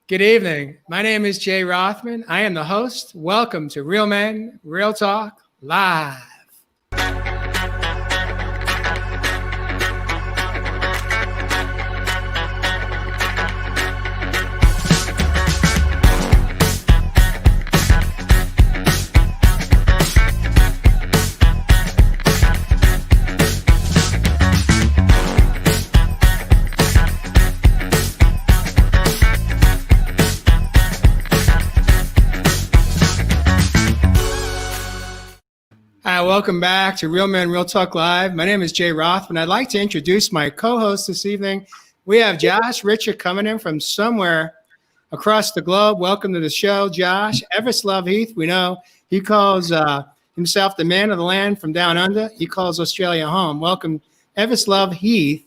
Good evening. My name is Jay Rothman. I am the host. Welcome to Real Men, Real Talk Live. Welcome back to Real Men, Real Talk Live. My name is Jay Rothman. I'd like to introduce my co-host this evening. We have Josh Ritcher coming in from somewhere across the globe. Welcome to the show, Josh. Evis Love Heath, we know he calls himself the man of the land from down under. He calls Australia home. Welcome, Evis Love Heath.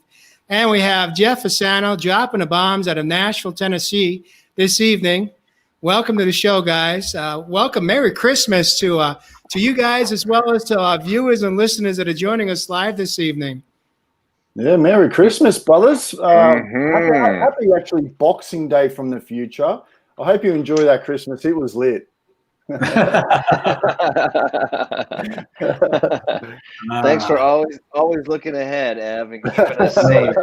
And we have Jeff Fasano dropping the bombs out of Nashville, Tennessee this evening. Welcome to the show, guys. Welcome. Merry Christmas to you guys, as well as to our viewers and listeners that are joining us live this evening. Yeah, Merry Christmas, brothers. Happy actually Boxing Day from the future. I hope you enjoy that Christmas. It was lit. Thanks for always looking ahead, Ev, and keeping us safe.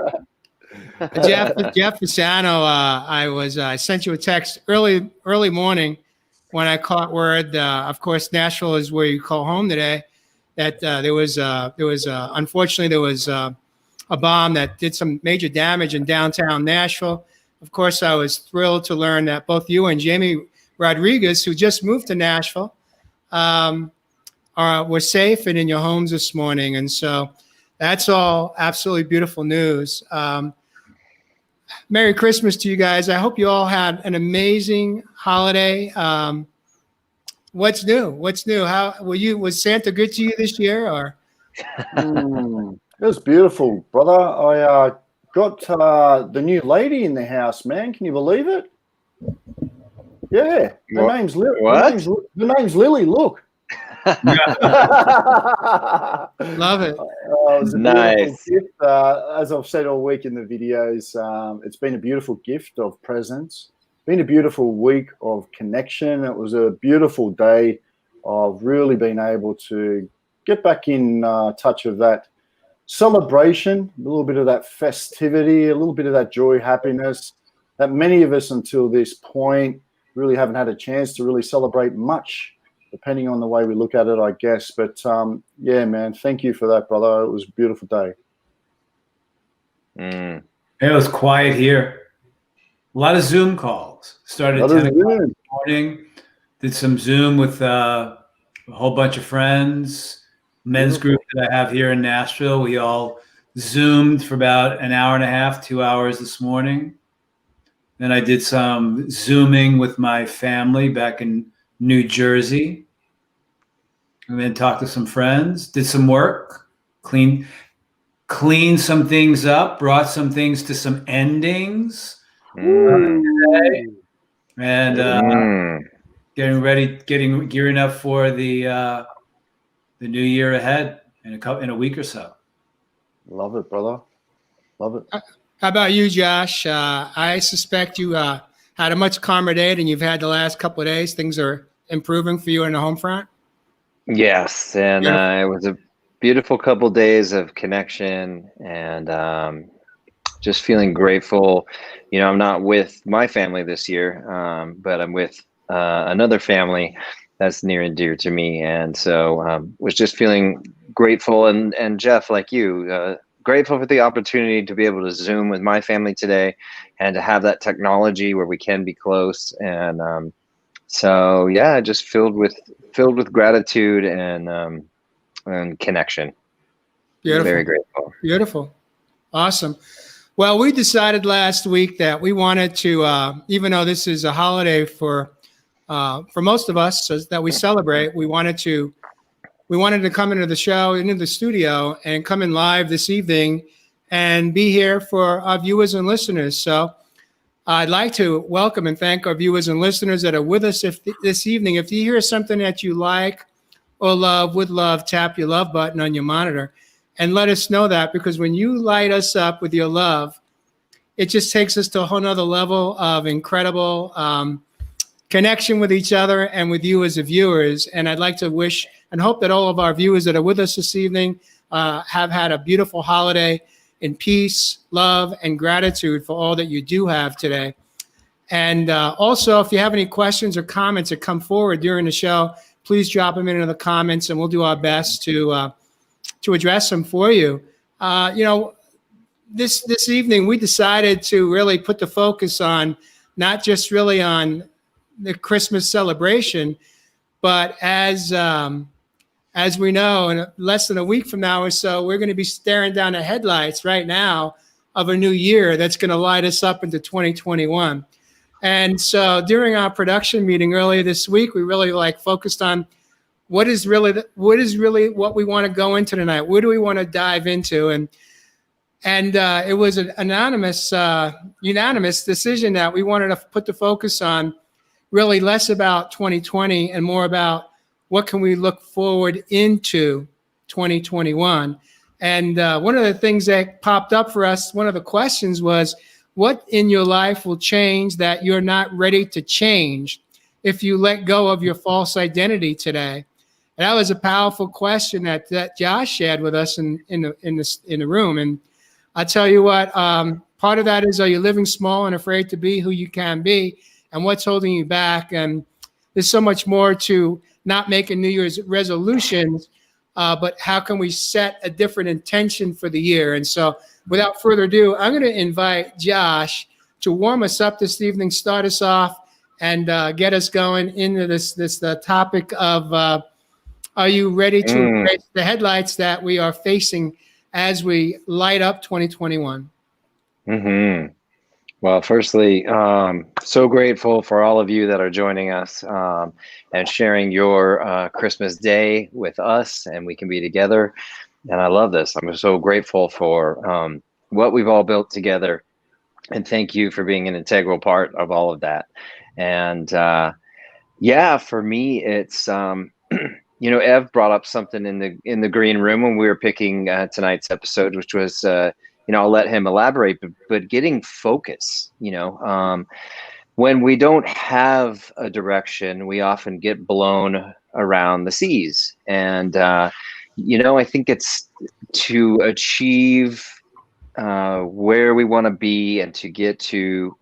Jeff Fasano, I sent you a text early morning when I caught word. Of course, Nashville is where you call home today. That there was unfortunately a bomb that did some major damage in downtown Nashville. Of course, I was thrilled to learn that both you and Jamie Rodriguez, who just moved to Nashville, were safe and in your homes this morning. And so that's all absolutely beautiful news. Merry Christmas to you guys. I hope you all had an amazing holiday. What's new? How was Santa good to you this year? Or It was beautiful, brother. I got the new lady in the house, man. Can you believe it? Yeah. Her name's Lily. What? Her name's Lily. Look. Love it. It was a Nice gift. As I've said all week in the videos, it's been a beautiful gift of presents. Been a beautiful week of connection. It was a beautiful day of really being able to get back in touch of that celebration, a little bit of that festivity, a little bit of that joy, happiness that many of us until this point really haven't had a chance to really celebrate much, depending on the way we look at it, I guess. But yeah, man, thank you for that, brother. It was a beautiful day. It was quiet here. A lot of Zoom calls. Started at 10 o'clock in the morning. Did some Zoom with a whole bunch of friends, men's group that I have here in Nashville. We all Zoomed for about an hour and a half, 2 hours this morning. Then I did some Zooming with my family back in New Jersey, and then talked to some friends, did some work, cleaned some things up, brought some things to some endings today, and gearing up for the new year ahead in a week or so. Love it, brother. Love it. How about you, Josh? I suspect you had a much calmer day than you've had the last couple of days. Things are improving for you in the home front? Yes, and it was a beautiful couple days of connection and just feeling grateful. You know, I'm not with my family this year, but I'm with another family that's near and dear to me, and so was just feeling grateful. And Jeff, like you, grateful for the opportunity to be able to Zoom with my family today and to have that technology where we can be close. And so, yeah, just filled with gratitude and connection. Beautiful. Very grateful. Beautiful. Awesome. Well, we decided last week that we wanted to, even though this is a holiday for most of us that we celebrate, we wanted to come into the show, into the studio, and come in live this evening and be here for our viewers and listeners. So I'd like to welcome and thank our viewers and listeners that are with us this evening. If you hear something that you like or would love, tap your love button on your monitor and let us know that, because when you light us up with your love, it just takes us to a whole nother level of incredible connection with each other and with you as the viewers. And I'd like to wish and hope that all of our viewers that are with us this evening have had a beautiful holiday in peace, love, and gratitude for all that you do have today. And also, if you have any questions or comments that come forward during the show, please drop them into the comments, and we'll do our best to address them for you. This evening, we decided to really put the focus on not just really on the Christmas celebration, but as we know, in less than a week from now or so, we're going to be staring down the headlights right now of a new year that's going to light us up into 2021. And so during our production meeting earlier this week, we really focused on what is really what we want to go into tonight. What do we want to dive into? And it was an unanimous decision that we wanted to put the focus on really less about 2020 and more about what can we look forward into 2021. And one of the things that popped up for us, one of the questions was, what in your life will change that you're not ready to change if you let go of your false identity today? And that was a powerful question that Josh shared with us in the room. And I tell you what, part of that is, are you living small and afraid to be who you can be? And what's holding you back? And there's so much more to not making New Year's resolutions, but how can we set a different intention for the year? And so without further ado, I'm going to invite Josh to warm us up this evening, start us off, and get us going into this topic of are you ready to embrace the headlights that we are facing as we light up 2021? Mm-hmm. Well, firstly, so grateful for all of you that are joining us and sharing your Christmas day with us, and we can be together. And I love this. I'm so grateful for what we've all built together. And thank you for being an integral part of all of that. And for me, it's, Ev brought up something in the green room when we were picking tonight's episode, which was, I'll let him elaborate, but getting focus, when we don't have a direction, we often get blown around the seas. And, I think it's to achieve where we want to be and to get to,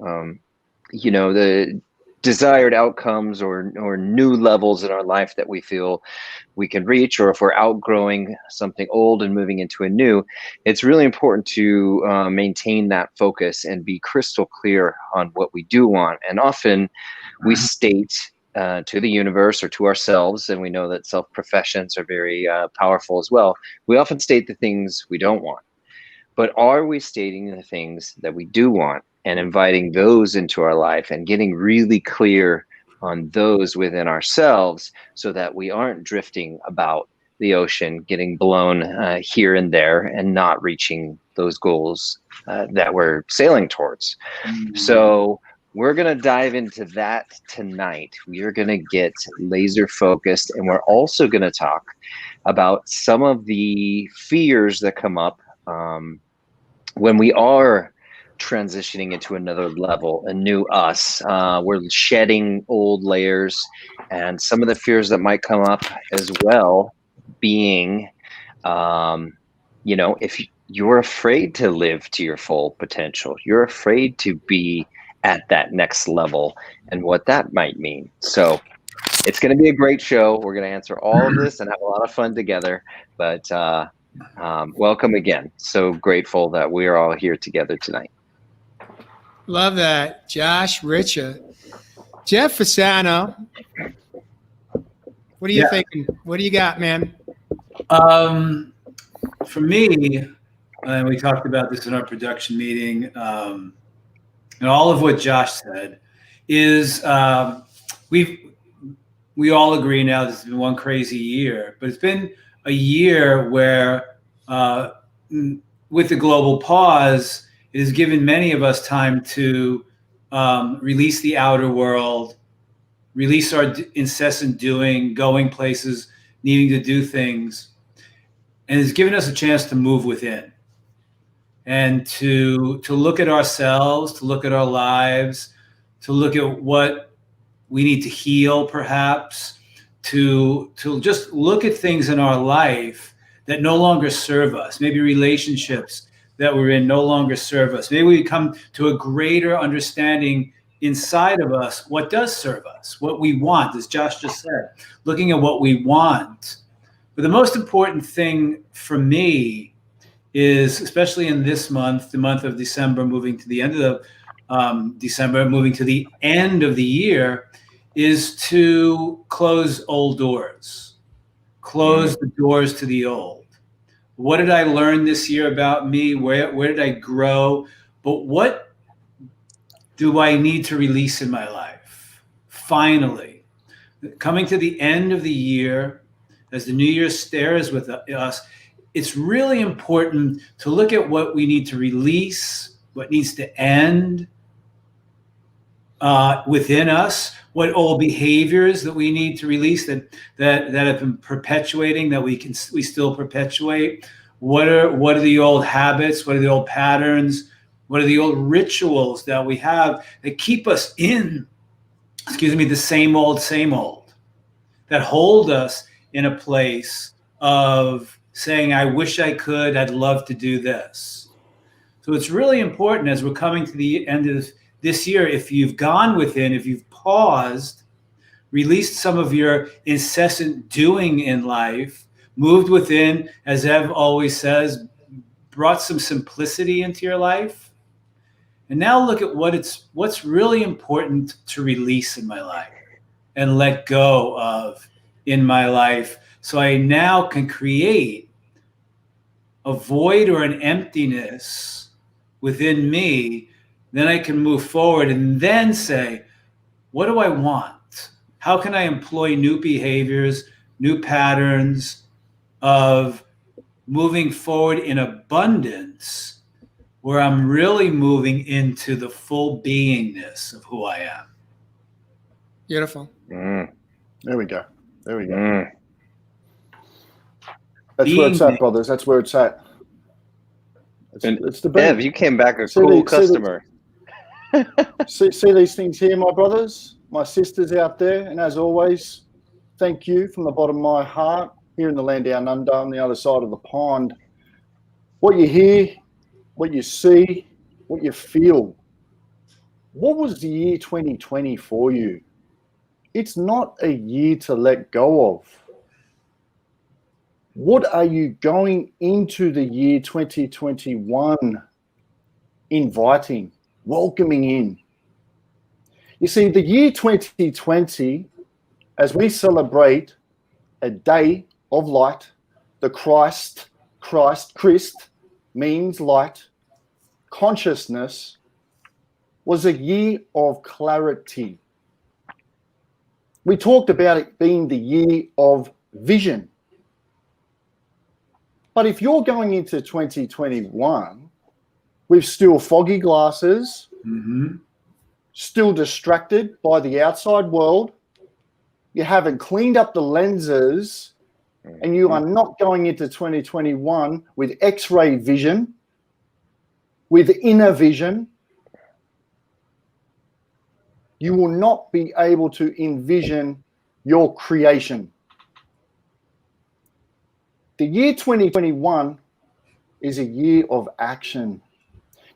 the desired outcomes or new levels in our life that we feel we can reach, or if we're outgrowing something old and moving into a new, it's really important to maintain that focus and be crystal clear on what we do want. And often we state to the universe or to ourselves, and we know that self-professions are very powerful as well. We often state the things we don't want, but are we stating the things that we do want and inviting those into our life and getting really clear on those within ourselves so that we aren't drifting about the ocean, getting blown here and there and not reaching those goals that we're sailing towards. So we're going to dive into that tonight. We are going to get laser focused, and we're also going to talk about some of the fears that come up when we are transitioning into another level, a new us. We're shedding old layers, and some of the fears that might come up as well being, if you're afraid to live to your full potential, you're afraid to be at that next level and what that might mean. So it's going to be a great show. We're going to answer all of this and have a lot of fun together, but welcome again. So grateful that we are all here together tonight. Love that, Josh, Ritcher. Jeff Fasano, what are you thinking? What do you got, man? For me, and we talked about this in our production meeting, and all of what Josh said is we all agree now this has been one crazy year, but it's been a year where with the global pause, it has given many of us time to release the outer world, release our incessant doing, going places, needing to do things, and it's given us a chance to move within. and to look at ourselves, to look at our lives, to look at what we need to heal, perhaps, to just look at things in our life that no longer serve us. Maybe relationships that we're in no longer serve us. Maybe we come to a greater understanding inside of us what does serve us, what we want, as Josh just said, looking at what we want. But the most important thing for me is, especially in this month, the month of December, moving to the end of December, moving to the end of the year, is to close old doors, close the doors to the old. What did I learn this year about me? Where did I grow? But what do I need to release in my life? Finally, coming to the end of the year, as the new year stares with us, it's really important to look at what we need to release, what needs to end within us, what old behaviors that we need to release that have been perpetuating, that we still perpetuate. What are the old habits? What are the old patterns? What are the old rituals that we have that keep us in, the same old, that hold us in a place of saying, I wish I could, I'd love to do this. So it's really important as we're coming to the end of this year, if you've gone within, if you've paused, released some of your incessant doing in life, moved within, as Ev always says, brought some simplicity into your life. And now look at what's really important to release in my life and let go of in my life. So I now can create a void or an emptiness within me. Then I can move forward and then say, what do I want? How can I employ new behaviors, new patterns of moving forward in abundance, where I'm really moving into the full beingness of who I am? Beautiful. There we go. That's where it's at, brothers. That's where it's at. It's the Ev, you came back a cool customer. See these things here, my brothers, my sisters out there, and as always, thank you from the bottom of my heart here in the land down under on the other side of the pond. What you hear, what you see, what you feel. What was the year 2020 for you? It's not a year to let go of. What are you going into the year 2021 inviting, welcoming in? You see, the year 2020, as we celebrate a day of light, the Christ means light, consciousness, was a year of clarity. We talked about it being the year of vision. But if you're going into 2021 with still foggy glasses, still distracted by the outside world, you haven't cleaned up the lenses, and you are not going into 2021 with X-ray vision, with inner vision, you will not be able to envision your creation. The year 2021 is a year of action.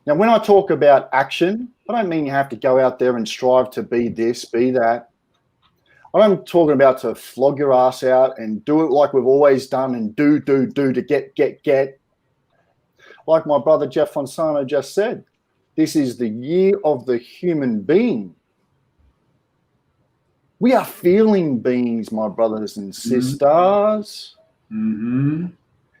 Now, when I talk about action, I don't mean you have to go out there and strive to be this, be that. I'm talking about to flog your ass out and do it like we've always done and do to get. Like my brother Jeff Fasano just said, this is the year of the human being. We are feeling beings, my brothers and sisters.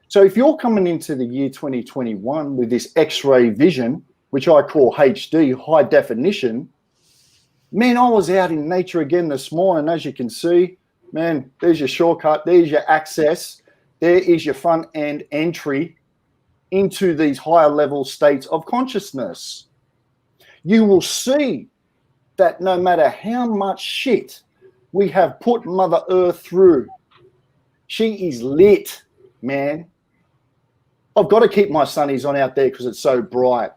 So if you're coming into the year 2021 with this X-ray vision, which I call HD, high definition, man, I was out in nature again this morning. As you can see, man, there's your shortcut, there's your access, there is your front end entry into these higher level states of consciousness. You will see that no matter how much shit we have put Mother Earth through, she is lit, man. I've got to keep my sunnies on out there because it's so bright.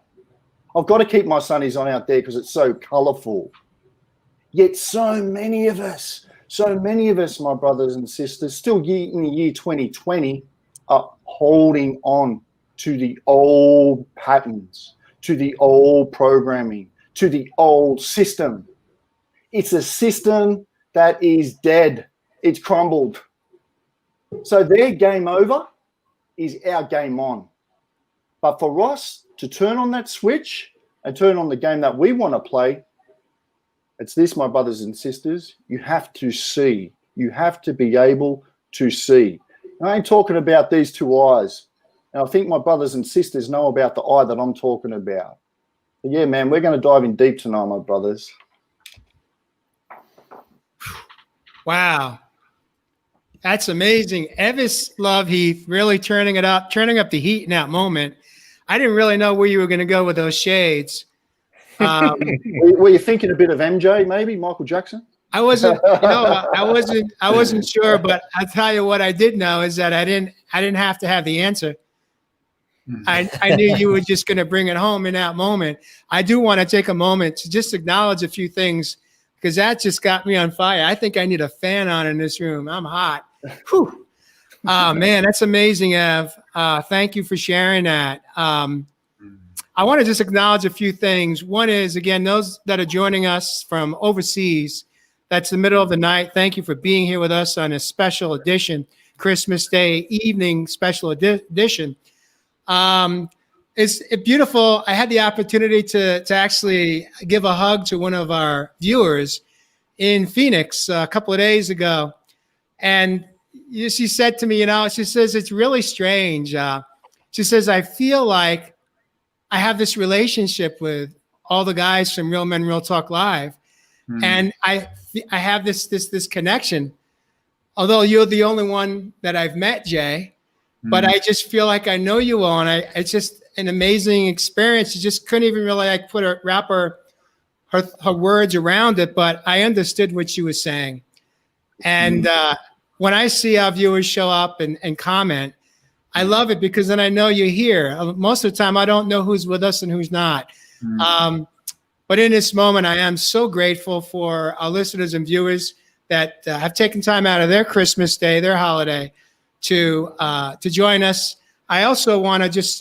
I've got to keep my sunnies on out there because it's so colourful. Yet so many of us, my brothers and sisters, still in the year 2020, are holding on to the old patterns, to the old programming, to the old system. It's a system that is dead. It's crumbled. So their game over is our game on. But for us to turn on that switch and turn on the game that we want to play, it's this, my brothers and sisters. You have to see. You have to be able to see. And I ain't talking about these two eyes. And I think my brothers and sisters know about the eye that I'm talking about. But yeah, man, we're going to dive in deep tonight, my brothers. Wow. That's amazing. Evis Love, Heath, really turning up the heat in that moment. I didn't really know where you were going to go with those shades. Were you thinking a bit of MJ, maybe Michael Jackson? I wasn't sure, but I'll tell you what I did know is that I didn't have to have the answer. I knew you were just going to bring it home in that moment. I do want to take a moment to just acknowledge a few things because that just got me on fire. I think I need a fan on in this room. I'm hot. Whew. Man, that's amazing, Ev. Thank you for sharing that. I want to just acknowledge a few things. One is, again, those that are joining us from overseas, that's the middle of the night. Thank you for being here with us on a special edition, Christmas Day evening special edition. It's beautiful. I had the opportunity to actually give a hug to one of our viewers in Phoenix a couple of days ago. And she said to me, she says, it's really strange. She says, I feel like I have this relationship with all the guys from Real Men Real Talk Live. And I have this connection, although you're the only one that I've met, Jay, but I just feel like I know you all. And it's just an amazing experience. You just couldn't even really wrap her words around it, but I understood what she was saying. And when I see our viewers show up and comment, I love it because then I know you're here. Most of the time, I don't know who's with us and who's not. But in this moment, I am so grateful for our listeners and viewers that have taken time out of their Christmas day, their holiday, to join us. I also want to just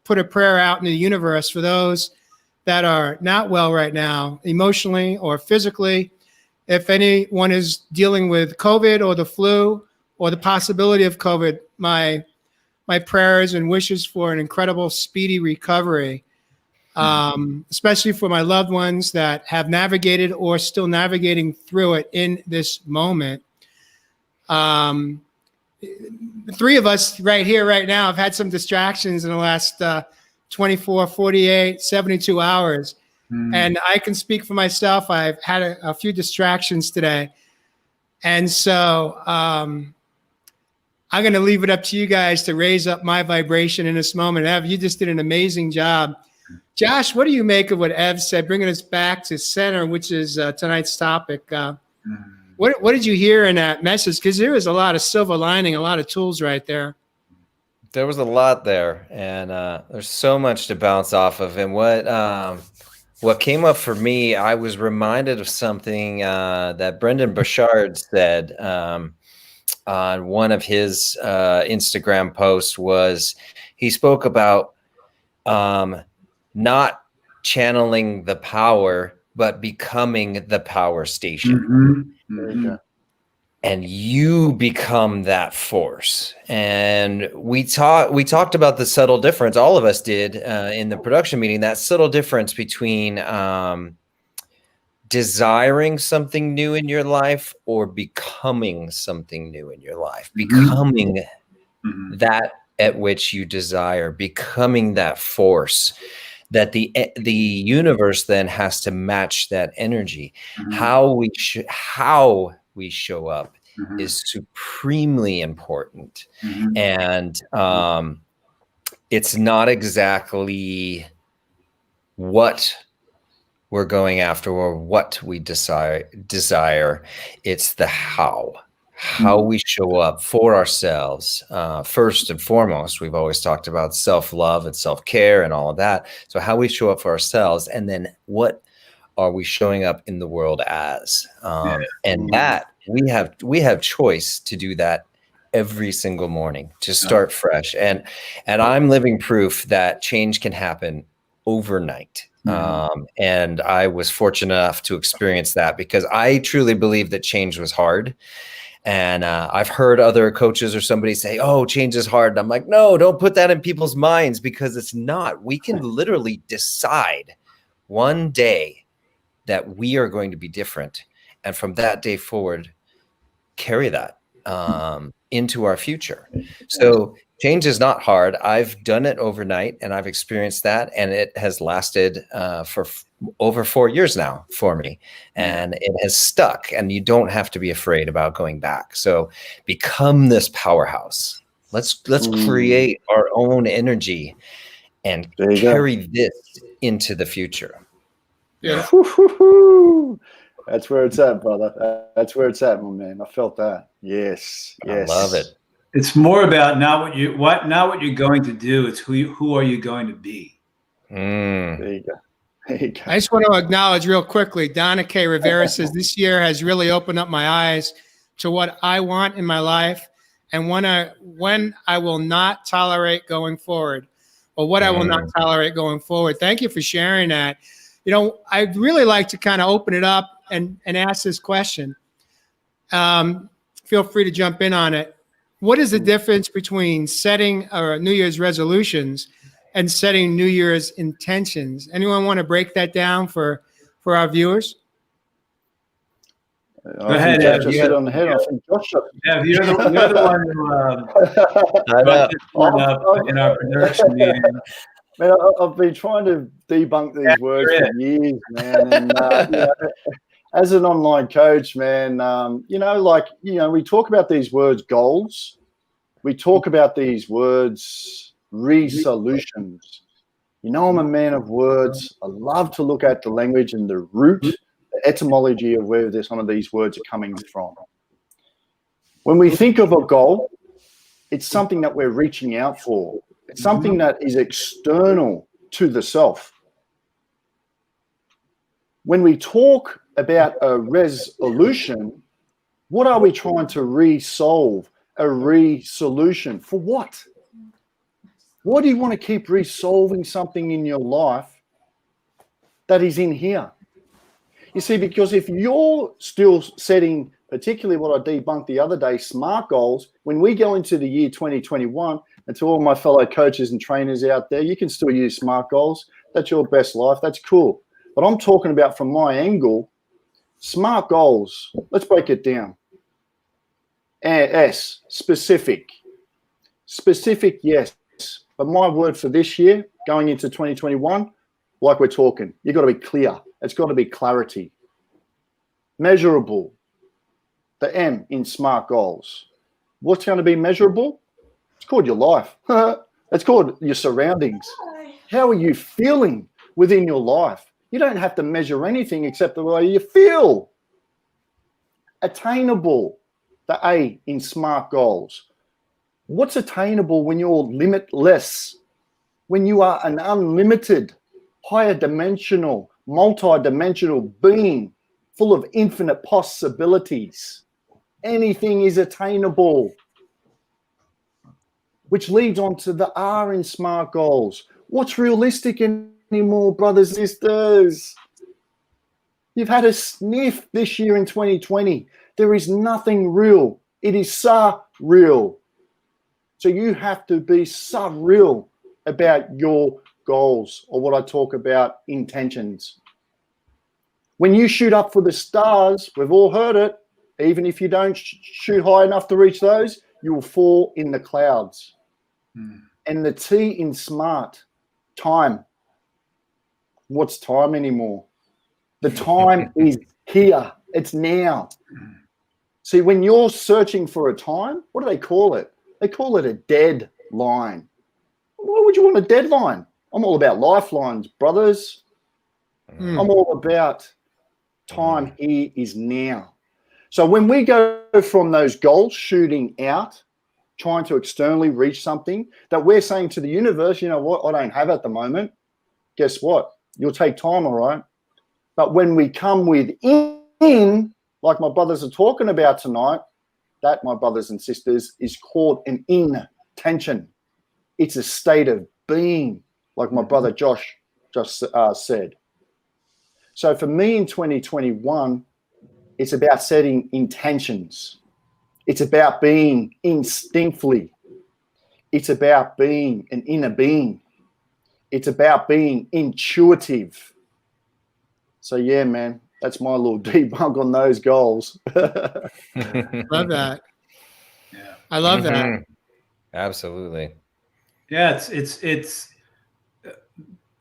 put a prayer out in the universe for those that are not well right now, emotionally or physically. If anyone is dealing with COVID or the flu or the possibility of COVID, my prayers and wishes for an incredible, speedy recovery, especially for my loved ones that have navigated or still navigating through it in this moment. The three of us right here, right now, have had some distractions in the last 24, 48, 72 hours. And I can speak for myself. I've had a few distractions today. And so I'm going to leave it up to you guys to raise up my vibration in this moment. Ev, you just did an amazing job. Josh, what do you make of what Ev said, bringing us back to center, which is tonight's topic? What did you hear in that message? Because there was a lot of silver lining, a lot of tools right there. There was a lot there, and there's so much to bounce off of. And what came up for me, I was reminded of something that Brendan Burchard said on one of his Instagram posts. Was he spoke about not channeling the power, but becoming the power station. And you become that force. And we talked about the subtle difference. All of us did in the production meeting, that subtle difference between desiring something new in your life or becoming something new in your life, becoming that at which you desire, becoming that force that the universe then has to match that energy. How we show up is supremely important. And it's not exactly what we're going after or what we desire. It's the how. how we show up for ourselves. First and foremost, we've always talked about self-love and self-care and all of that. So how we show up for ourselves, and then what are we showing up in the world as? And that we have choice to do that every single morning, to start fresh. And I'm living proof that change can happen overnight. And I was fortunate enough to experience that, because I truly believe that change was hard. And I've heard other coaches or somebody say, oh, change is hard. And I'm like, no, don't put that in people's minds, because it's not. We can literally decide one day that we are going to be different. And from that day forward, carry that into our future. So change is not hard. I've done it overnight, and I've experienced that, and it has lasted for over 4 years now for me, and it has stuck, and you don't have to be afraid about going back. So become this powerhouse. Let's create our own energy and carry this into the future. Yeah. That's where it's at, brother. That's where it's at, my man. I felt that. Yes. I love it. It's more about not what you're going to do. It's who are you going to be. There you go. I just want to acknowledge real quickly, Donna K. Rivera says, this year has really opened up my eyes to what I want in my life, and when I will not tolerate going forward, or what I will not tolerate going forward. Thank you for sharing that. You know, I'd really like to kind of open it up and ask this question. Feel free to jump in on it. What is the difference between setting New Year's resolutions and setting New Year's intentions? Anyone want to break that down for our viewers? Go ahead, Ev. You hit on the head. I think Josh. Ev, you're the one who brought this one up in our production meeting. Man, I've been trying to debunk these words for years, man. And as an online coach, man, we talk about these words, goals. We talk about these words, resolutions. You know, I'm a man of words. I love to look at the language and the root, the etymology of where some of these words are coming from. When we think of a goal, it's something that we're reaching out for. It's something that is external to the self. When we talk about a resolution, what are we trying to resolve? A resolution for what? Why do you want to keep resolving something in your life that is in here? You see, because if you're still setting, particularly what I debunked the other day, SMART goals, when we go into the year 2021, and to all my fellow coaches and trainers out there, you can still use SMART goals. That's your best life. That's cool. But I'm talking about, from my angle, SMART goals. Let's break it down. S, specific. Specific, yes. But my word for this year, going into 2021, like we're talking, you've got to be clear. It's got to be clarity. Measurable. The M in SMART goals. What's going to be measurable? It's called your life. It's called your surroundings. How are you feeling within your life? You don't have to measure anything except the way you feel. Attainable. The A in SMART goals. What's attainable when you're limitless? When you are an unlimited, higher dimensional, multi-dimensional being full of infinite possibilities. Anything is attainable. Which leads on to the R in SMART goals. What's realistic anymore, brothers and sisters? You've had a sniff this year in 2020. There is nothing real. It is surreal. So you have to be surreal about your goals, or what I talk about, intentions. When you shoot up for the stars, we've all heard it, even if you don't shoot high enough to reach those, you will fall in the clouds. And the T in SMART, time. What's time anymore? The time is here. It's now. See, when you're searching for a time, what do they call it? They call it a deadline. Why would you want a deadline? I'm all about lifelines, brothers. I'm all about time here is now. So when we go from those goals shooting out, trying to externally reach something that we're saying to the universe, you know what, I don't have at the moment. Guess what? You'll take time, all right? But when we come within, like my brothers are talking about tonight, that, my brothers and sisters, is called an intention. It's a state of being, like my brother Josh just said. So for me in 2021, it's about setting intentions. It's about being instinctively. It's about being an inner being. It's about being intuitive. So yeah, man, that's my little debunk on those goals. Love that. Yeah, I love that. Absolutely. Yeah, it's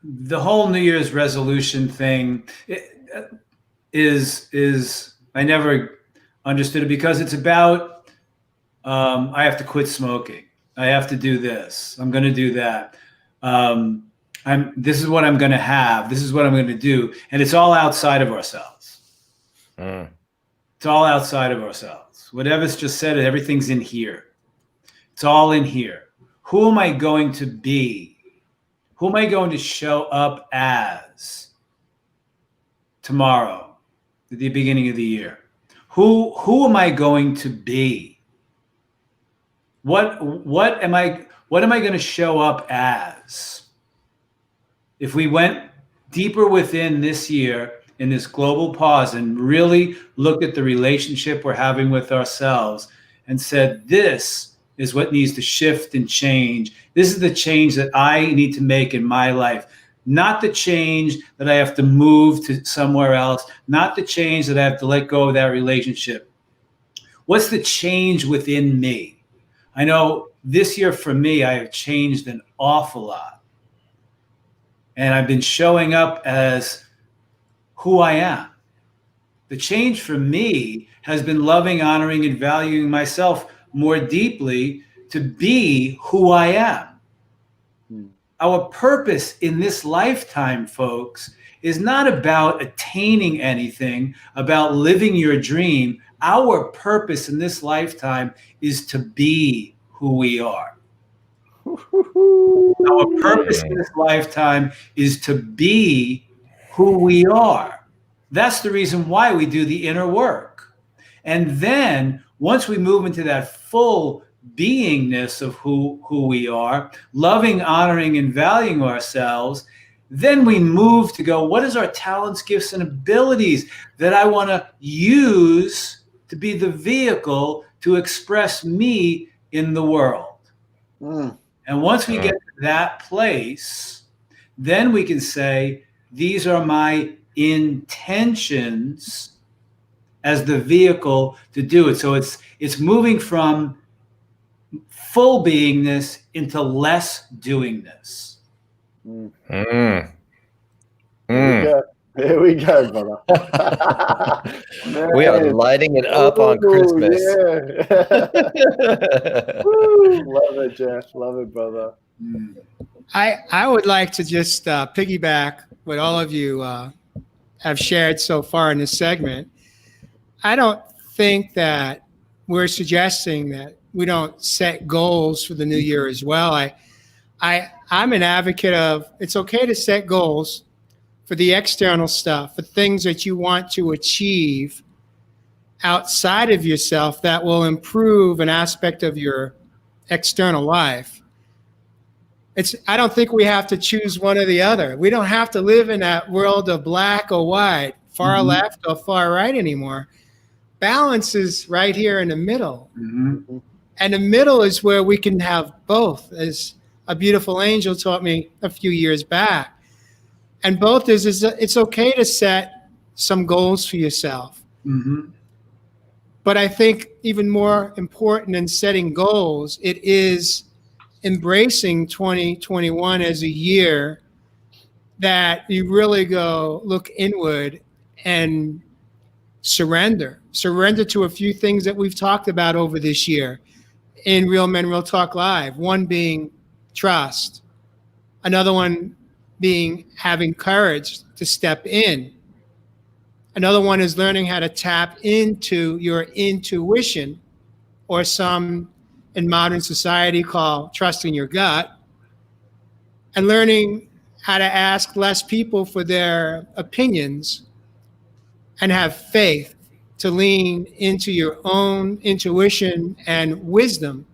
the whole New Year's resolution thing is I never understood it because it's about I have to quit smoking. I have to do this. I'm going to do that. This is what I'm going to have. This is what I'm going to do. And it's all outside of ourselves. It's all outside of ourselves. What Evis just said, everything's in here. It's all in here. Who am I going to be? Who am I going to show up as tomorrow, at the beginning of the year? Who am I going to be? What am I going to show up as? If we went deeper within this year in this global pause and really looked at the relationship we're having with ourselves and said, this is what needs to shift and change. This is the change that I need to make in my life. Not the change that I have to move to somewhere else. Not the change that I have to let go of that relationship. What's the change within me? I know this year for me, I have changed an awful lot. And I've been showing up as who I am. The change for me has been loving, honoring, and valuing myself more deeply to be who I am. Our purpose in this lifetime, folks, is not about attaining anything, about living your dream. Our purpose in this lifetime is to be who we are. Our purpose in this lifetime is to be who we are. That's the reason why we do the inner work. And then once we move into that full beingness of who we are, loving, honoring, and valuing ourselves, then we move to go, what is our talents, gifts, and abilities that I want to use to be the vehicle to express me in the world? And once we get to that place, then we can say, these are my intentions as the vehicle to do it. So it's moving from full beingness into less doingness. Here we go, brother. We are lighting it up on Christmas. Yeah. Love it, Jeff. Love it, brother. I would like to just piggyback what all of you have shared so far in this segment. I don't think that we're suggesting that we don't set goals for the new year as well. I'm an advocate of it's okay to set goals for the external stuff, for things that you want to achieve outside of yourself that will improve an aspect of your external life. I don't think we have to choose one or the other. We don't have to live in that world of black or white, far left or far right anymore. Balance is right here in the middle. And the middle is where we can have both, as a beautiful angel taught me a few years back. And both is it's okay to set some goals for yourself. But I think even more important than setting goals, it is embracing 2021 as a year that you really go look inward and surrender to a few things that we've talked about over this year in Real Men Real Talk Live. One being trust, another one being having courage to step in, Another one is learning how to tap into your intuition, or some in modern society call trusting your gut, and learning how to ask less people for their opinions and have faith to lean into your own intuition and wisdom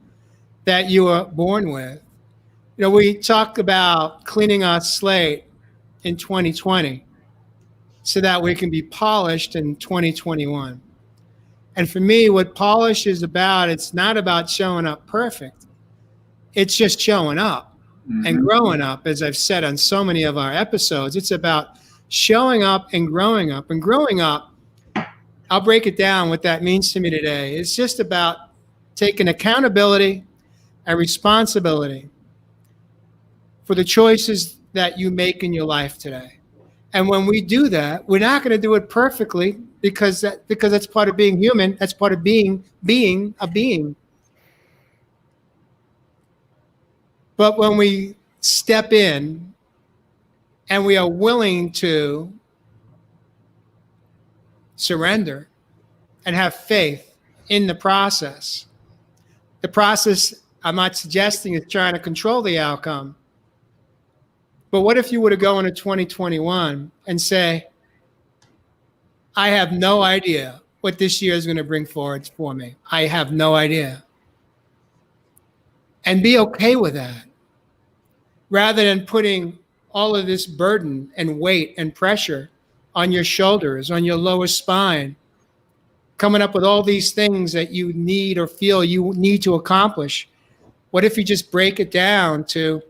that you are born with. You know, we talk about cleaning our slate in 2020 so that we can be polished in 2021. And for me, what polish is about, it's not about showing up perfect. It's just showing up and growing up, as I've said on so many of our episodes. It's about showing up and growing up. And growing up, I'll break it down what that means to me today. It's just about taking accountability and responsibility for the choices that you make in your life today. And when we do that, we're not going to do it perfectly because that's part of being human. That's part of being a being. But when we step in and we are willing to surrender and have faith in the process, I'm not suggesting is trying to control the outcome. But what if you were to go into 2021 and say, I have no idea what this year is going to bring forward for me. I have no idea. And be okay with that, rather than putting all of this burden and weight and pressure on your shoulders, on your lower spine, coming up with all these things that you need or feel you need to accomplish. What if you just break it down to,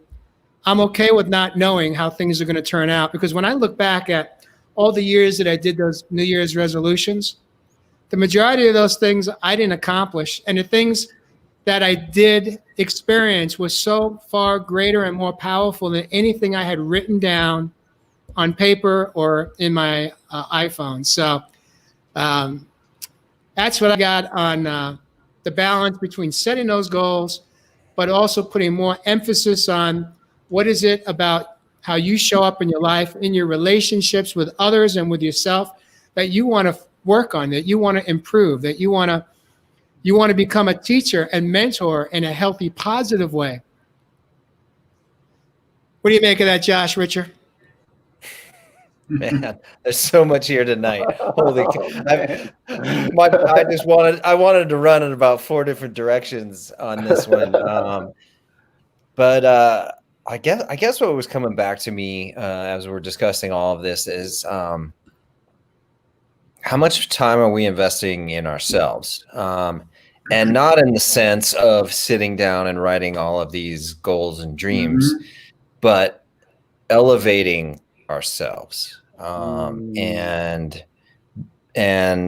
I'm okay with not knowing how things are going to turn out? Because when I look back at all the years that I did those New Year's resolutions, the majority of those things I didn't accomplish. And the things that I did experience was so far greater and more powerful than anything I had written down on paper or in my iPhone. So that's what I got on the balance between setting those goals, but also putting more emphasis on what is it about how you show up in your life, in your relationships with others and with yourself, that you want to work on, that you want to improve, that you want to become a teacher and mentor in a healthy, positive way. What do you make of that, Josh, Ritcher? Man, there's so much here tonight. Holy, I wanted to run in about 4 different directions on this one. But I guess what was coming back to me as we're discussing all of this is how much time are we investing in ourselves? And not in the sense of sitting down and writing all of these goals and dreams, but elevating ourselves. And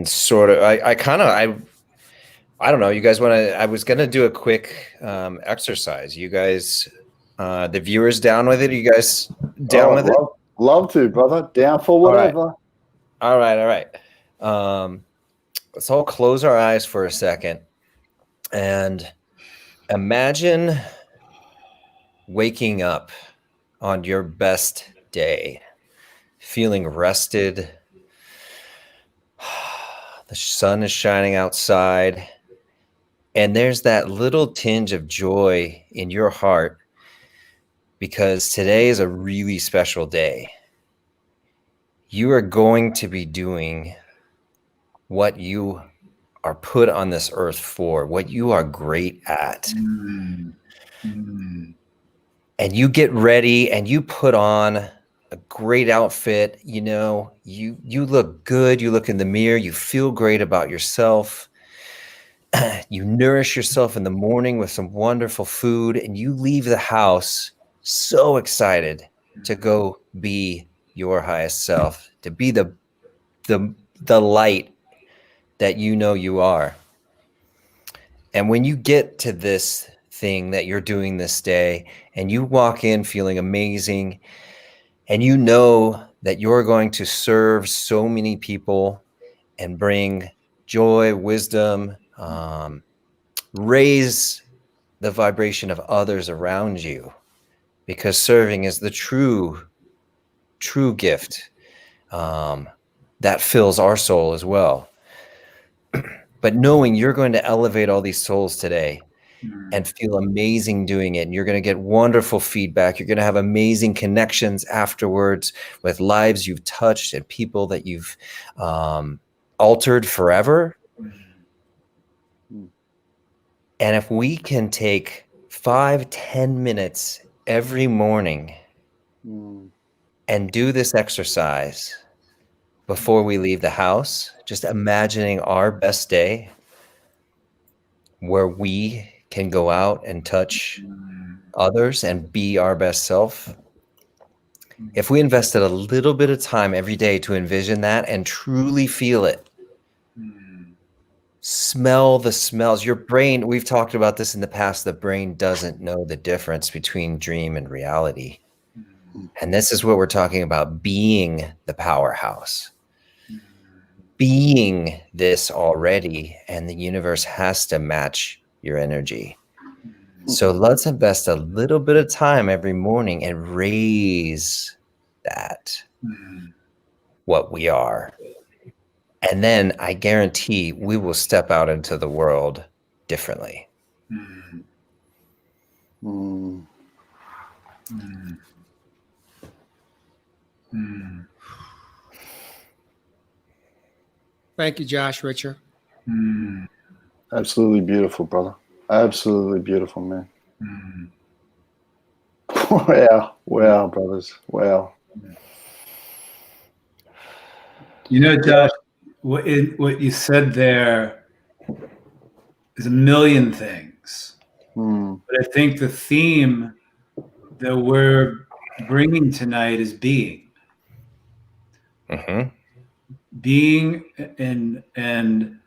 sort of, I don't know, you guys I was going to do a quick exercise. You guys, the viewers down with it? Are you guys down with it? Love to, brother. Down for whatever. All right. Let's all close our eyes for a second and imagine waking up on your best day, feeling rested. The sun is shining outside, and there's that little tinge of joy in your heart because today is a really special day. You are going to be doing what you are put on this earth for, what you are great at. And you get ready and you put on a great outfit. You know, you look good. You look in the mirror. You feel great about yourself. You nourish yourself in the morning with some wonderful food, and you leave the house so excited to go be your highest self, to be the light that you know you are. And when you get to this thing that you're doing this day and you walk in feeling amazing and you know that you're going to serve so many people and bring joy, wisdom, raise the vibration of others around you, because serving is the true gift. that fills our soul as well. But knowing you're going to elevate all these souls today and feel amazing doing it, and you're going to get wonderful feedback, you're going to have amazing connections afterwards with lives you've touched and people that you've altered forever. And if we can take 5-10 minutes every morning and do this exercise before we leave the house, just imagining our best day where we can go out and touch others and be our best self. If we invested a little bit of time every day to envision that and truly feel it, smell the smells. Your brain, we've talked about this in the past, the brain doesn't know the difference between dream and reality. And this is what we're talking about, being the powerhouse. Being this already, and the universe has to match your energy. So let's invest a little bit of time every morning and raise that, what we are. And then I guarantee we will step out into the world differently. Thank you, Josh Ritcher. Absolutely beautiful, brother. Absolutely beautiful, man. Wow, brothers. Wow. You know, Josh, what you said there is a million things. But I think the theme that we're bringing tonight is being. Being and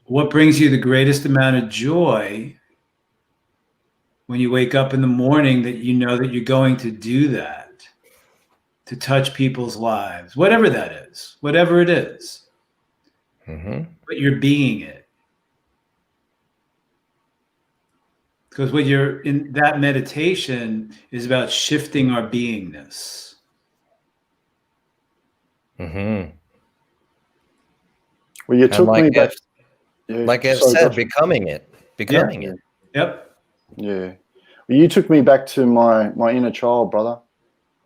what brings you the greatest amount of joy when you wake up in the morning, that you know that you're going to do that, to touch people's lives, whatever that is, whatever it is. But you're being it. Because what you're in, that meditation is about shifting our beingness. Well, you took me back. Like I said, Josh, becoming it. Yep. Yeah. Well, you took me back to my inner child, brother.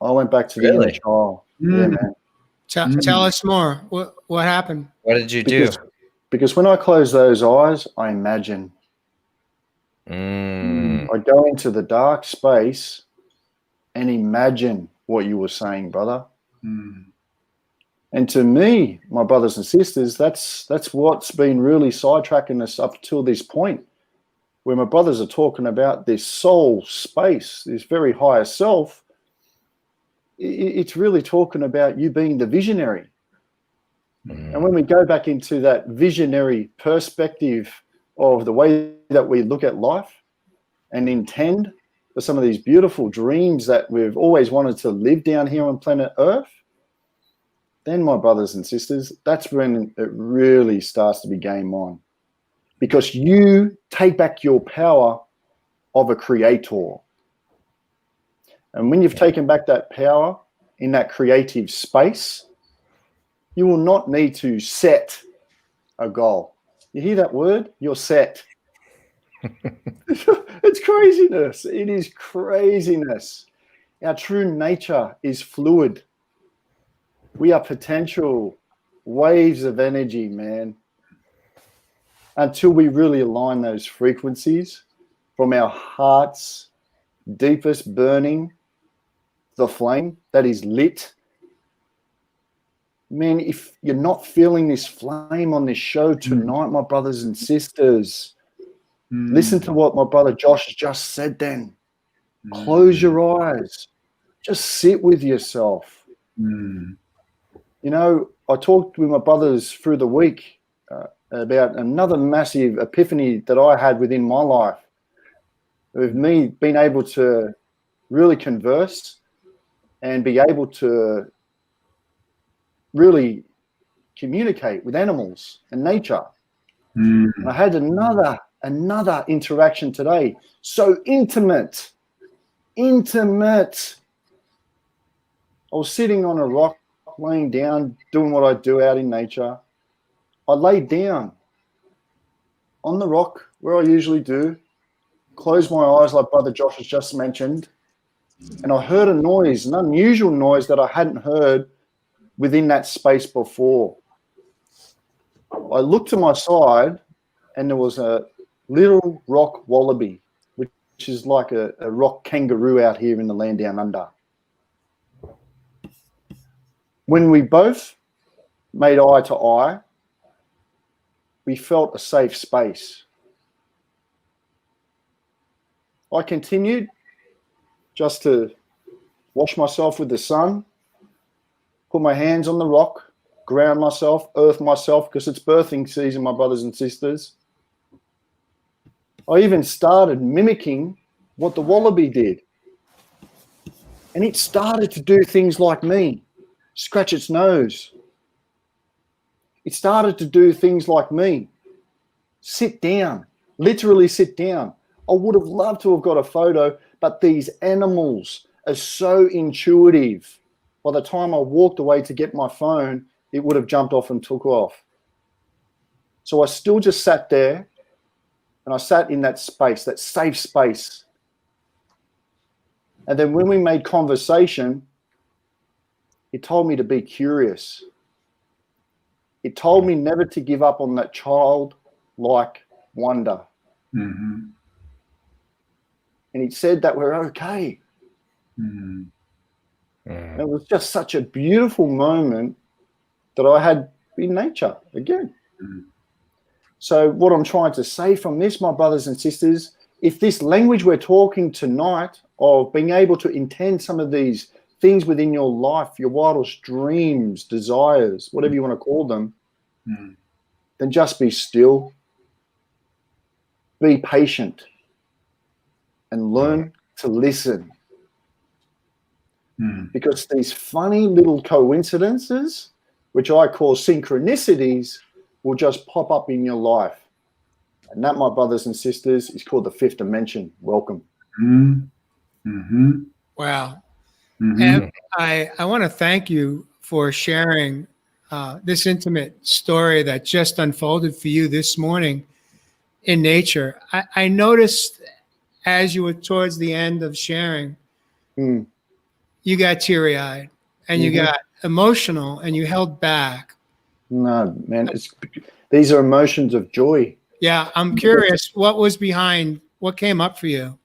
I went back to the inner child. Yeah, man. Tell us more. What happened? What did you do? Because when I close those eyes, I imagine. I go into the dark space and imagine what you were saying, brother. And to me, my brothers and sisters, that's what's been really sidetracking us up till this point, where my brothers are talking about this soul space, this very higher self. It's really talking about you being the visionary. And when we go back into that visionary perspective of the way that we look at life and intend for some of these beautiful dreams that we've always wanted to live down here on planet Earth, then, my brothers and sisters, that's when it really starts to be game on. Because you take back your power of a creator. And when you've taken back that power in that creative space, you will not need to set a goal. You hear that word? You're set. It's craziness. It is craziness. Our true nature is fluid. We are potential waves of energy, man. Until we really align those frequencies from our heart's deepest burning, the flame that is lit. Man, if you're not feeling this flame on this show tonight, my brothers and sisters, listen to what my brother Josh just said then. Close your eyes. Just sit with yourself. You know, I talked with my brothers through the week about another massive epiphany that I had within my life. With me being able to really converse and be able to really communicate with animals and nature. I had another interaction today. So intimate. I was sitting on a rock laying down, doing what I do out in nature. I laid down on the rock where I usually do, closed my eyes like Brother Josh has just mentioned, and I heard a noise, an unusual noise that I hadn't heard within that space before. I looked to my side, and there was a little rock wallaby, which is like a rock kangaroo out here in the land down under. When we both made eye to eye, we felt a safe space. I continued just to wash myself with the sun, put my hands on the rock, ground myself, earth myself, because it's birthing season, my brothers and sisters. I even started mimicking what the wallaby did. And it started to do things like me, scratch its nose. It started to do things like me, sit down, literally sit down. I would have loved to have got a photo, but these animals are so intuitive. By the time I walked away to get my phone, it would have jumped off and took off. So I still just sat there, and I sat in that space, that safe space. And then when we made conversation, it told me to be curious. It told me never to give up on that childlike wonder. Mm-hmm. And it said that we're okay. Mm-hmm. And it was just such a beautiful moment that I had in nature again. Mm-hmm. So what I'm trying to say from this, my brothers and sisters, if this language we're talking tonight of being able to intend some of these things within your life, your wildest dreams, desires, whatever you want to call them, then just be still, be patient, and learn to listen. Because these funny little coincidences, which I call synchronicities, will just pop up in your life. And that, my brothers and sisters, is called the fifth dimension. Welcome. Mm-hmm. Wow. Mm-hmm. And I want to thank you for sharing this intimate story that just unfolded for you this morning in nature. I noticed as you were towards the end of sharing, you got teary-eyed and you got emotional and you held back. No, man, these are emotions of joy. Yeah, I'm curious, what was behind, what came up for you?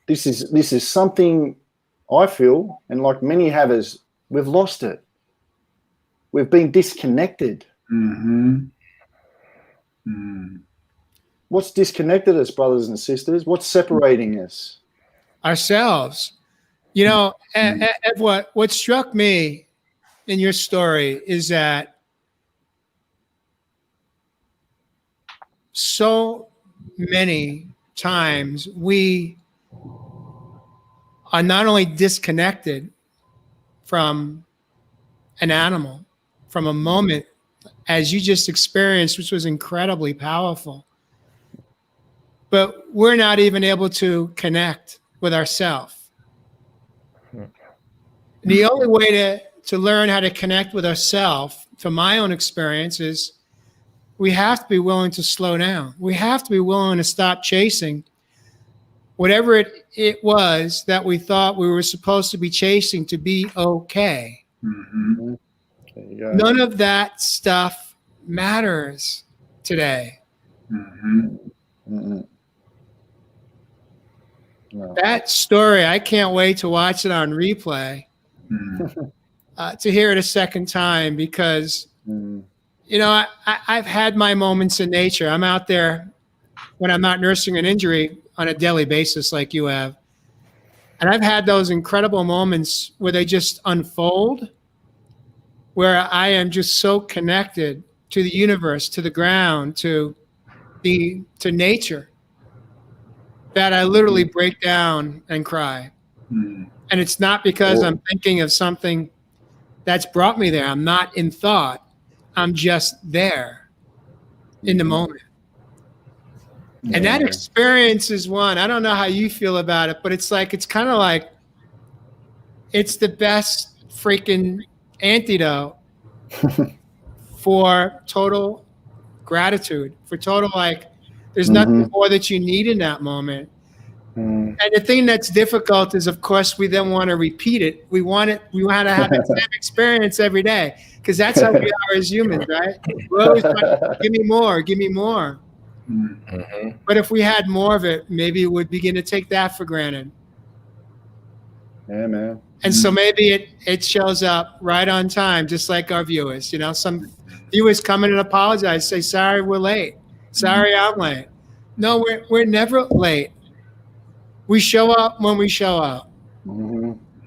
This is something I feel, and like many have, is we've lost it. We've been disconnected. Mm-hmm. What's disconnected us, brothers and sisters? What's separating us? Ourselves. You know, and what struck me in your story is that so many times we are not only disconnected from an animal, from a moment, as you just experienced, which was incredibly powerful, but we're not even able to connect with ourselves. The only way to learn how to connect with ourselves, from my own experience, is we have to be willing to slow down. We have to be willing to stop chasing whatever it was that we thought we were supposed to be chasing to be okay. Mm-hmm. None of that stuff matters today. Mm-hmm. Mm-hmm. No. That story, I can't wait to watch it on replay, to hear it a second time, because, you know, I've had my moments in nature. I'm out there when I'm not nursing an injury on a daily basis like you have. And I've had those incredible moments where they just unfold, where I am just so connected to the universe, to the ground, to nature, that I literally break down and cry. And it's not because I'm thinking of something that's brought me there. I'm not in thought. I'm just there in the moment. Yeah. And that experience is one. I don't know how you feel about it, but it's kind of like it's the best freaking antidote for total gratitude, for total, like, there's nothing more that you need in that moment. And the thing that's difficult is, of course, we then want to repeat it. We want to have the same experience every day, because that's how we are as humans, right? We're always like, give me more, give me more. But if we had more of it, maybe we would begin to take that for granted. Yeah, man. And so maybe it shows up right on time, just like our viewers. You know, some viewers come in and apologize, say, sorry, we're late. Sorry, I'm late. No, we're never late. We show up when we show up.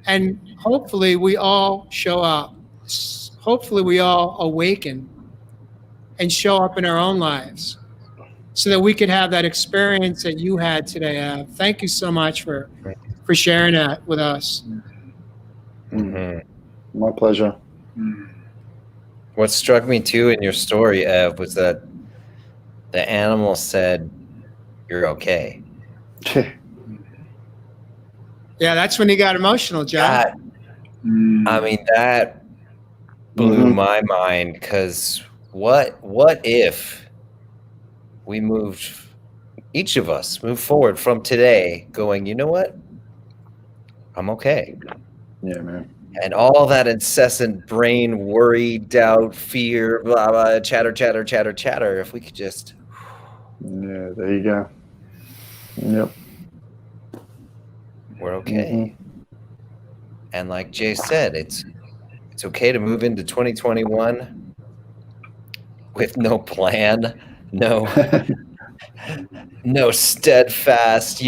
And hopefully we all show up. Hopefully we all awaken and show up in our own lives so that we could have that experience that you had today, Ev. Thank you so much for sharing that with us. My pleasure. What struck me too in your story, Ev, was that the animal said, "You're okay." Yeah, that's when he got emotional, John. I mean, that blew my mind, because what if we each of us move forward from today going, you know what? I'm okay. Yeah, man. And all that incessant brain worry, doubt, fear, blah, blah, chatter, if we could just... Yeah, there you go. Yep. We're okay. And like Jay said, it's okay to move into 2021 with no plan, no steadfast,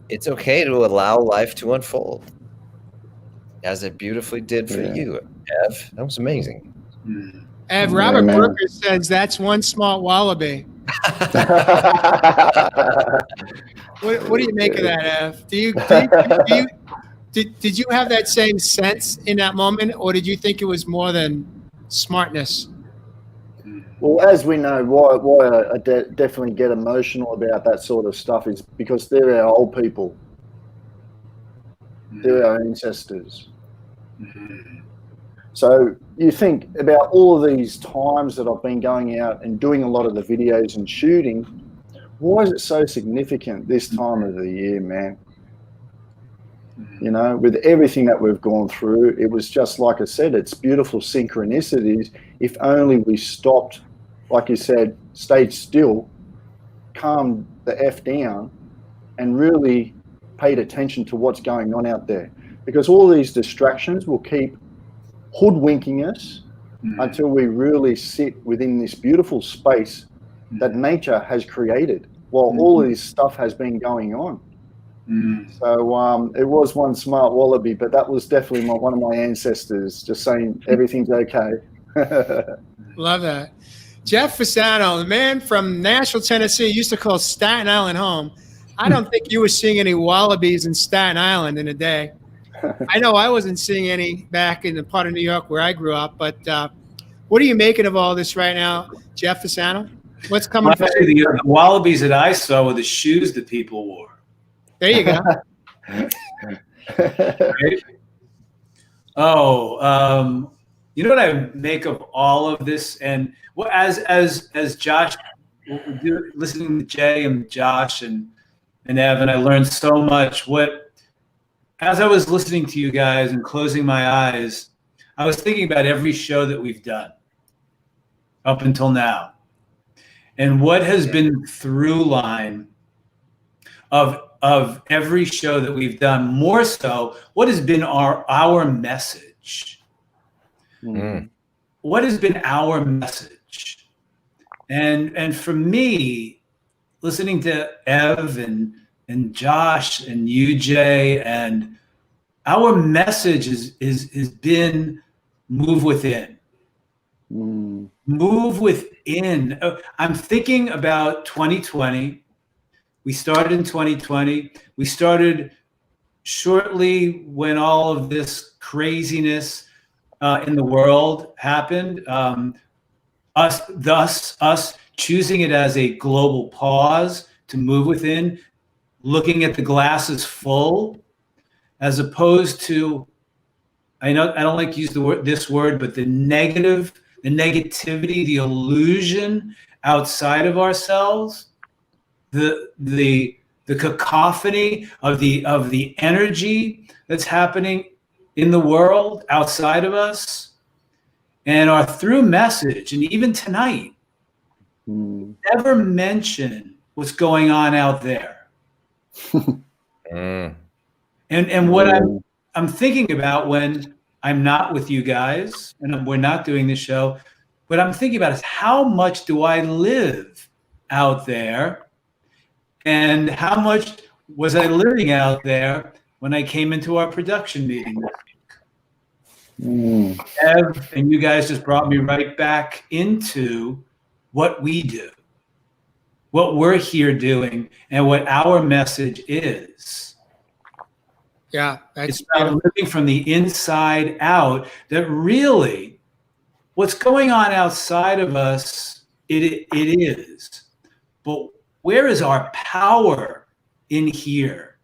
it's okay to allow life to unfold as it beautifully did for you, Ev. That was amazing. Ev, Robert Brooker says that's one smart wallaby. What do you make of that, Ev? Did you have that same sense in that moment, or did you think it was more than smartness? Well, as we know, why I definitely get emotional about that sort of stuff is because they're our old people. They're our ancestors. So you think about all of these times that I've been going out and doing a lot of the videos and shooting. Why is it so significant this time of the year, man? You know, with everything that we've gone through, it was just like I said, it's beautiful synchronicities. If only we stopped, like you said, stayed still, calmed the F down, and really paid attention to what's going on out there. Because all these distractions will keep hoodwinking us until we really sit within this beautiful space that nature has created while all of this stuff has been going on. So it was one smart wallaby, but that was definitely one of my ancestors just saying everything's okay. Love that. Jeff Fasano, the man from Nashville, Tennessee, used to call Staten Island home. I don't think you were seeing any wallabies in Staten Island in a day. I know I wasn't seeing any back in the part of New York where I grew up, but what are you making of all this right now, Jeff Fasano? What's coming from the wallabies that I saw were the shoes that people wore. There you go. Right? Oh, you know what I make of all of this? And as Josh, listening to Jay and Josh and Evan, I learned so much. As I was listening to you guys and closing my eyes, I was thinking about every show that we've done up until now, and what has been through line of every show that we've done. More so, what has been our message? What has been our message? And for me, listening to Ev and Josh and you, Jay, and our message is been move within. Move within. I'm thinking about 2020. We started in 2020. We started shortly when all of this craziness in the world happened. Us choosing it as a global pause to move within, looking at the glass as full, as opposed to I know I don't like to use this word, but the negativity, the illusion outside of ourselves, the cacophony of the energy that's happening in the world outside of us, and our through message, and even tonight, never mention what's going on out there. And what I'm thinking about when I'm not with you guys and we're not doing this show, what I'm thinking about is how much do I live out there, and how much was I living out there when I came into our production meeting this week? Ev and you guys just brought me right back into what we do, what we're here doing, and what our message is. Yeah, it's about living from the inside out. That really, what's going on outside of us, it is. But where is our power in here,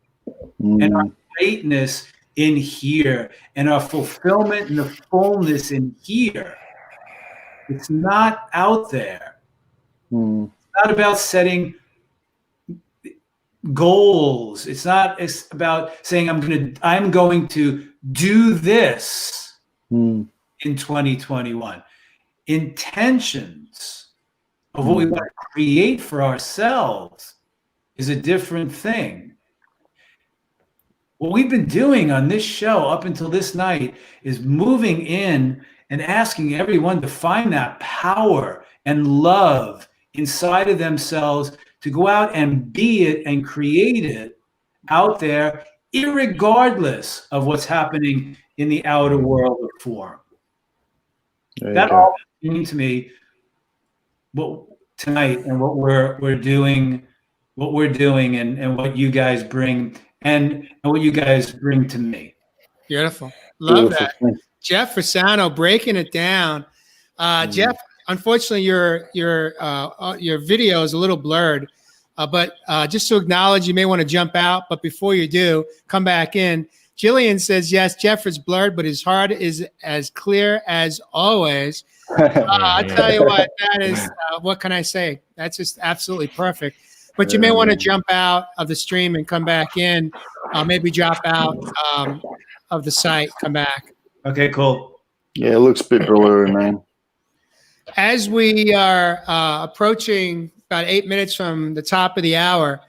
and our greatness in here, and our fulfillment and the fullness in here? It's not out there. It's not about setting goals. It's about saying I'm going to do this in 2021. Intentions of what we want to create for ourselves is a different thing. What we've been doing on this show up until this night is moving in and asking everyone to find that power and love inside of themselves to go out and be it and create it out there, irregardless of what's happening in the outer world of form. That all means to me what tonight and what we're doing, and what you guys bring, and what you guys bring to me. Beautiful. Love that. Jeff Fasano breaking it down. Jeff, unfortunately, your video is a little blurred, but just to acknowledge, you may want to jump out, but before you do, come back in. Jillian says, yes, Jeff is blurred, but his heart is as clear as always. I'll tell you what, that is, what can I say? That's just absolutely perfect. But you may want to jump out of the stream and come back in, maybe drop out of the site, come back. Okay, cool. Yeah, it looks a bit blurry, man. As we are approaching about 8 minutes from the top of the hour,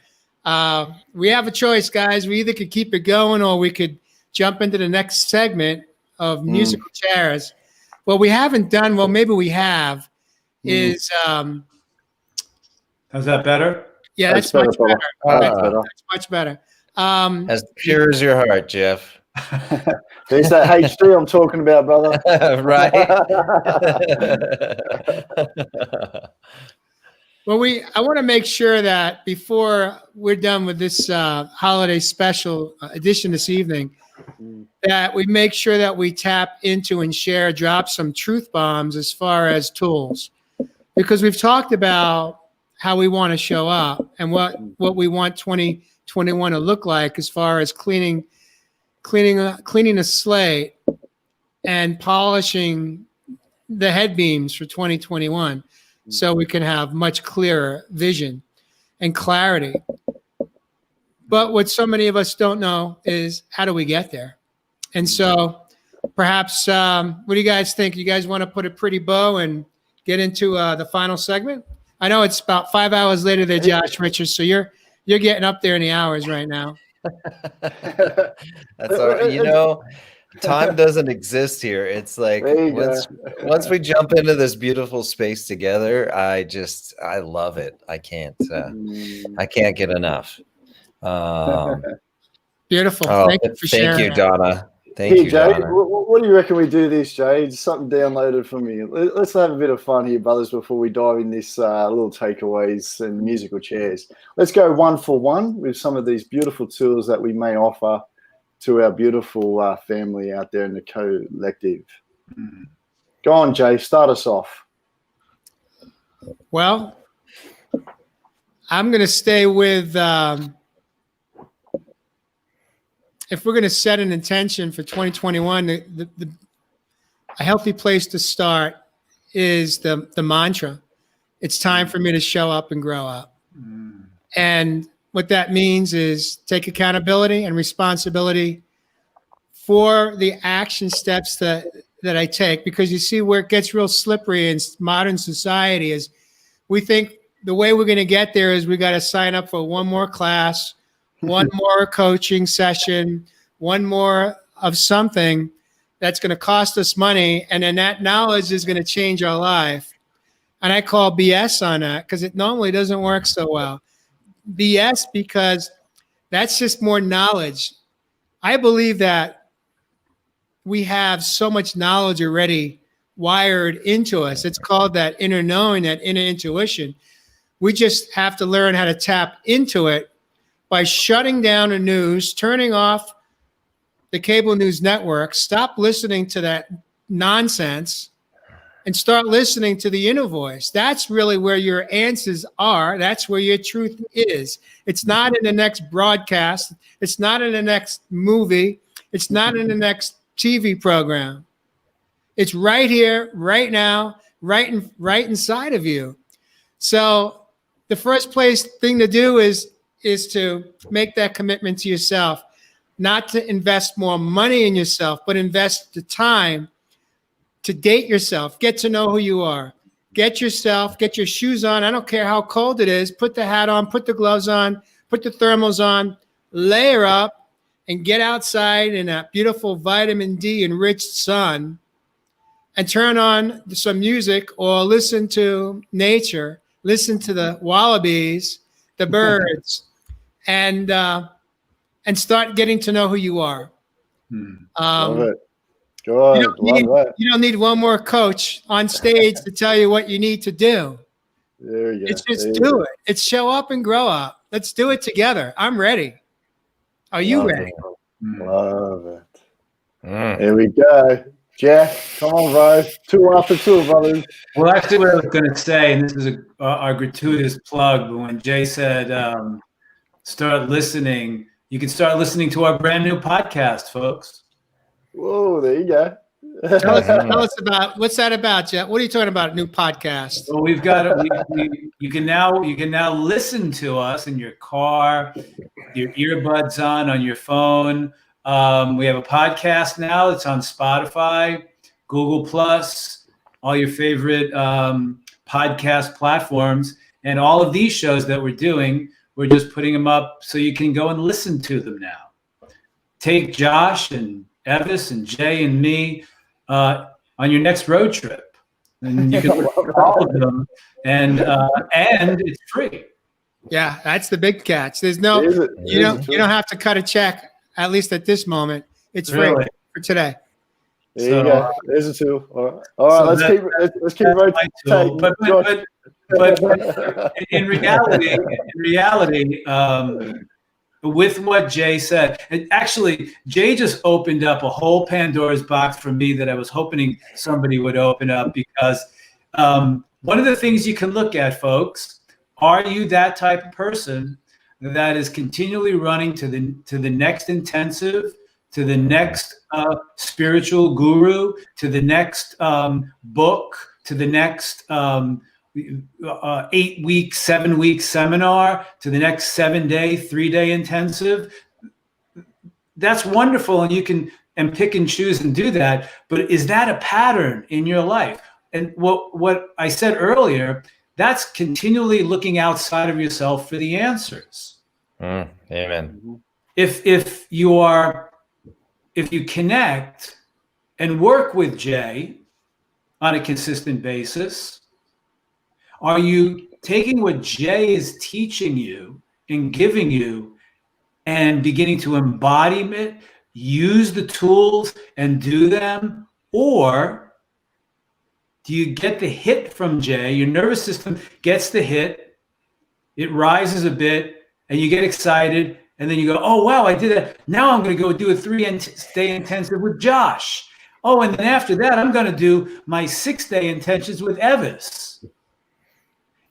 we have a choice, guys. We either could keep it going or we could jump into the next segment of musical chairs. What we haven't done, well, maybe we have, is... how's that better? Yeah, that's much better. That's much better. As pure as your heart, Jeff. There's that HD I'm talking about, brother. Right. Well, I want to make sure that before we're done with this holiday special edition this evening, that we make sure that we tap into and drop some truth bombs as far as tools, because we've talked about how we want to show up and what we want 2021 to look like as far as cleaning a slate and polishing the head beams for 2021 so we can have much clearer vision and clarity. But what so many of us don't know is, how do we get there? And so perhaps, what do you guys think? You guys want to put a pretty bow and get into the final segment? I know it's about 5 hours later there, Josh Ritcher, so you're getting up there in the hours right now. That's all right. Time doesn't exist here. It's like once we jump into this beautiful space together, I love it. I can't get enough. Beautiful. Thank you for sharing. Thank you, Donna. Thank you, Jay. Donna. What do you reckon we do this, Jay? It's something downloaded for me. Let's have a bit of fun here, brothers, before we dive in this little takeaways and musical chairs. Let's go one for one with some of these beautiful tools that we may offer to our beautiful family out there in the collective. Go on, Jay. Start us off. Well, I'm going to stay with if we're going to set an intention for 2021, a healthy place to start is the mantra. It's time for me to show up and grow up. And what that means is take accountability and responsibility for the action steps that I take, because you see where it gets real slippery in modern society is we think the way we're going to get there is we got to sign up for one more class, one more coaching session, one more of something that's going to cost us money. And then that knowledge is going to change our life. And I call BS on that because it normally doesn't work so well. BS because that's just more knowledge. I believe that we have so much knowledge already wired into us. It's called that inner knowing, that inner intuition. We just have to learn how to tap into it by shutting down the news, turning off the cable news network, stop listening to that nonsense, and start listening to the inner voice. That's really where your answers are. That's where your truth is. It's not in the next broadcast. It's not in the next movie. It's not in the next TV program. It's right here, right now, right inside of you. So the first thing to do is to make that commitment to yourself, not to invest more money in yourself, but invest the time to date yourself, get to know who you are, get your shoes on. I don't care how cold it is. Put the hat on, put the gloves on, put the thermals on, layer up, and get outside in that beautiful vitamin D enriched sun and turn on some music or listen to nature, listen to the wallabies, the birds, and start getting to know who you are. Love it. Good. You don't need one more coach on stage to tell you what you need to do. There you go. It's just do it. It's show up and grow up. Let's do it together. I'm ready. Are you ready? Love it. Here we go. Jack, come on, bro. 2 after 2, brothers. Well, actually, what I was going to say, and this is a gratuitous plug, but when Jay said start listening, you can start listening to our brand new podcast, folks. Whoa, there you go. Tell us about what's that about, Jeff? What are you talking about? New podcast? Well, we've got you can now listen to us in your car, your earbuds on your phone. We have a podcast now. It's on Spotify, Google Plus, all your favorite podcast platforms, and all of these shows that we're doing. We're just putting them up so you can go and listen to them now. Take Josh and Evis and Jay and me on your next road trip, and you can listen to all of them, and it's free. Yeah, that's the big catch. There's no you don't have to cut a check, at least at this moment. It's free for today. There you go. There's a 2. All right, let's keep rotating. But in reality, with what Jay said, and actually, Jay just opened up a whole Pandora's box for me that I was hoping somebody would open up, because one of the things you can look at, folks, are you that type of person that is continually running to the next intensive, to the next spiritual guru, to the next book, to the next 8-week, 7-week seminar, to the next 7-day, 3-day intensive? That's wonderful, and you can pick and choose and do that. But is that a pattern in your life? And what I said earlier, that's continually looking outside of yourself for the answers. Amen. If you connect and work with Jay on a consistent basis, are you taking what Jay is teaching you and giving you and beginning to embody it, use the tools and do them? Or do you get the hit from Jay? Your nervous system gets the hit, it rises a bit, and you get excited, and then you go, oh, wow, I did that. Now I'm going to go do a 3-day intensive with Josh. Oh, and then after that, I'm going to do my 6-day intentions with Evis.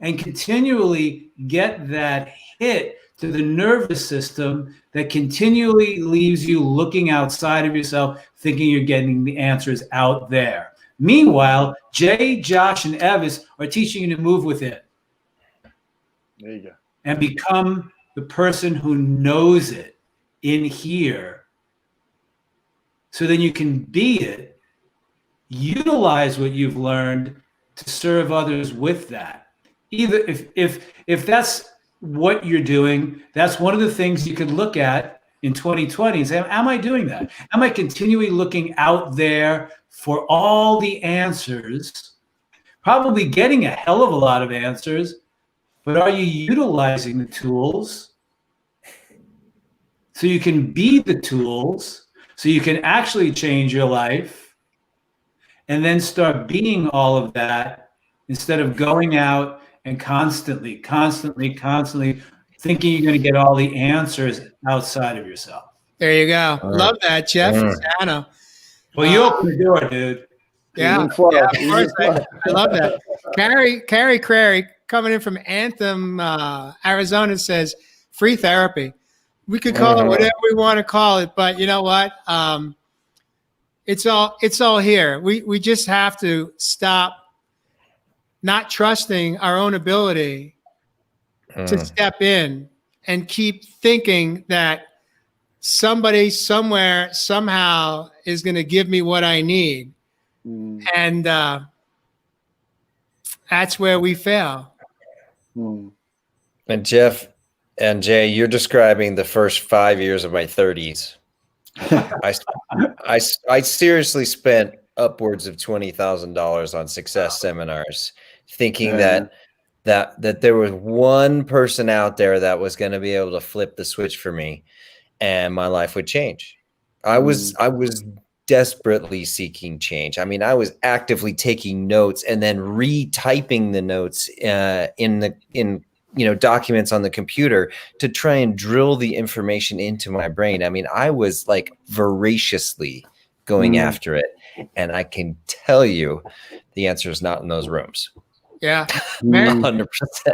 And continually get that hit to the nervous system that continually leaves you looking outside of yourself, thinking you're getting the answers out there. Meanwhile, Jay, Josh, and Evis are teaching you to move within. There you go. And become the person who knows it in here. So then you can be it, utilize what you've learned to serve others with that. Either if that's what you're doing, that's one of the things you can look at in 2020 and say, am I doing that? Am I continually looking out there for all the answers? Probably getting a hell of a lot of answers, but are you utilizing the tools so you can be the tools, so you can actually change your life and then start being all of that instead of going out and constantly thinking you're going to get all the answers outside of yourself. There you go. Love that, Jeff Fasano. Well, you open the door, dude. Yeah, of course. I love that. Carrie Crary coming in from Anthem, Arizona says, free therapy. We could call it whatever we want to call it, but you know what? It's all here. We just have to stop not trusting our own ability to step in and keep thinking that somebody somewhere somehow is going to give me what I need. And that's where we fail. And Jeff and Jay, you're describing the first 5 years of my 30s. I seriously spent upwards of $20,000 on success seminars, thinking that there was one person out there that was going to be able to flip the switch for me, and my life would change. I was desperately seeking change. I mean, I was actively taking notes and then retyping the notes in documents on the computer to try and drill the information into my brain. I mean, I was like voraciously going after it. And I can tell you the answer is not in those rooms. Yeah. 100%.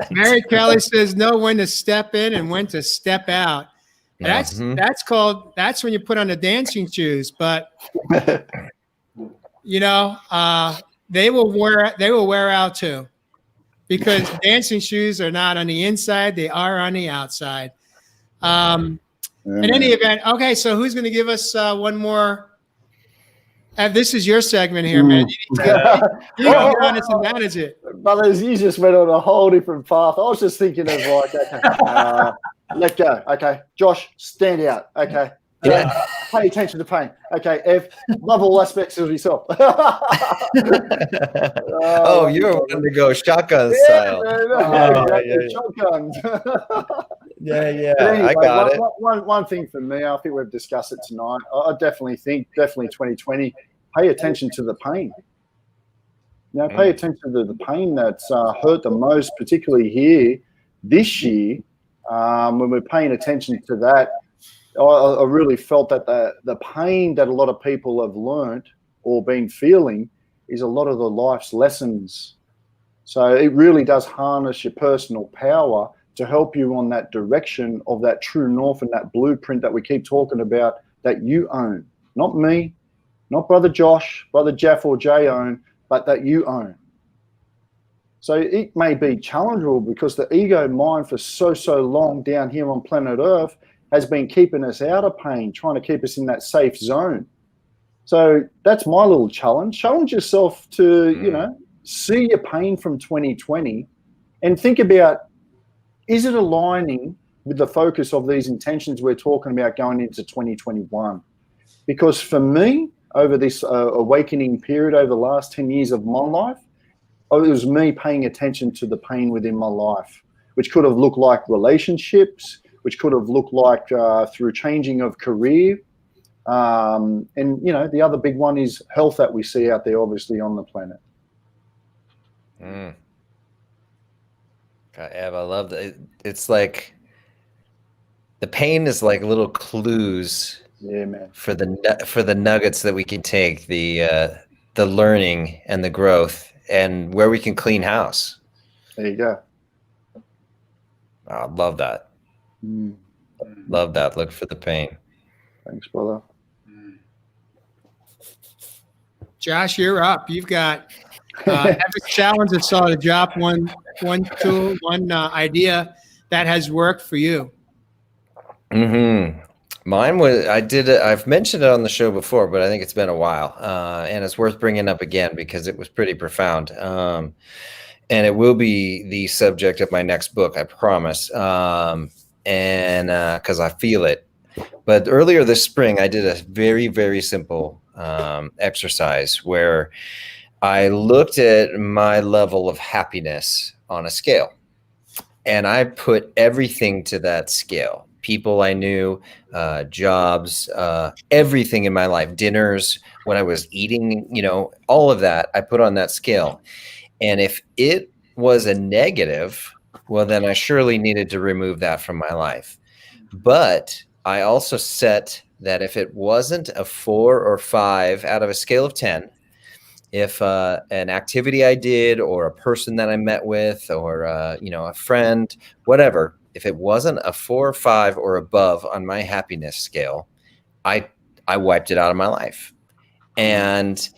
Mary Kelly says know when to step in and when to step out. That's when you put on the dancing shoes, but they will wear out too, because dancing shoes are not on the inside, they are on the outside. In any event, okay, so who's going to give us one more? This is your segment here, man. You need to get honest and manage it. Brothers, you just went on a whole different path. I was just thinking of like, okay, let go. Okay, Josh, stand out. Okay, pay attention to pain. Okay, Ev, love all aspects of yourself. You're wanting to go shotgun style. Shotguns. Yeah. Anyway, I got it. One thing for me, I think we've discussed it tonight. I definitely think 2020, pay attention to the pain. Now, pay attention to the pain that's hurt the most, particularly here this year. When we're paying attention to that, I really felt that the pain that a lot of people have learned or been feeling is a lot of the life's lessons. So it really does harness your personal power to help you on that direction of that true north and that blueprint that we keep talking about that you own. Not me, not Brother Josh, Brother Jeff or Jay own, but that you own. So it may be challengeable because the ego mind for so long down here on planet Earth has been keeping us out of pain, trying to keep us in that safe zone. So that's my little challenge. Challenge yourself to, see your pain from 2020 and think about, is it aligning with the focus of these intentions we're talking about going into 2021? Because for me, over this awakening period over the last 10 years of my life, it was me paying attention to the pain within my life, which could have looked like relationships, which could have looked like through changing of career. And, the other big one is health that we see out there, obviously, on the planet. God, Ev, I love that. It's like the pain is like little clues for the nuggets that we can take, the learning and the growth, and where we can clean house. There you go. I love that. Love that. Look for the pain. Thanks, brother. Josh, you're up. You've got epic challenge that saw to drop one tool, one idea that has worked for you. Mine was, I've mentioned it on the show before, but I think it's been a while. And it's worth bringing up again because it was pretty profound. And it will be the subject of my next book, I promise. And because I feel it. But earlier this spring, I did a very, very simple exercise where I looked at my level of happiness on a scale. And I put everything to that scale. People I knew, jobs, everything in my life, dinners, when I was eating, all of that, I put on that scale. And if it was a negative, well, then I surely needed to remove that from my life. But I also set that if it wasn't a 4 or 5 out of a scale of 10, if an activity I did or a person that I met with or, a friend, whatever, if it wasn't a 4 or 5 or above on my happiness scale, I wiped it out of my life. And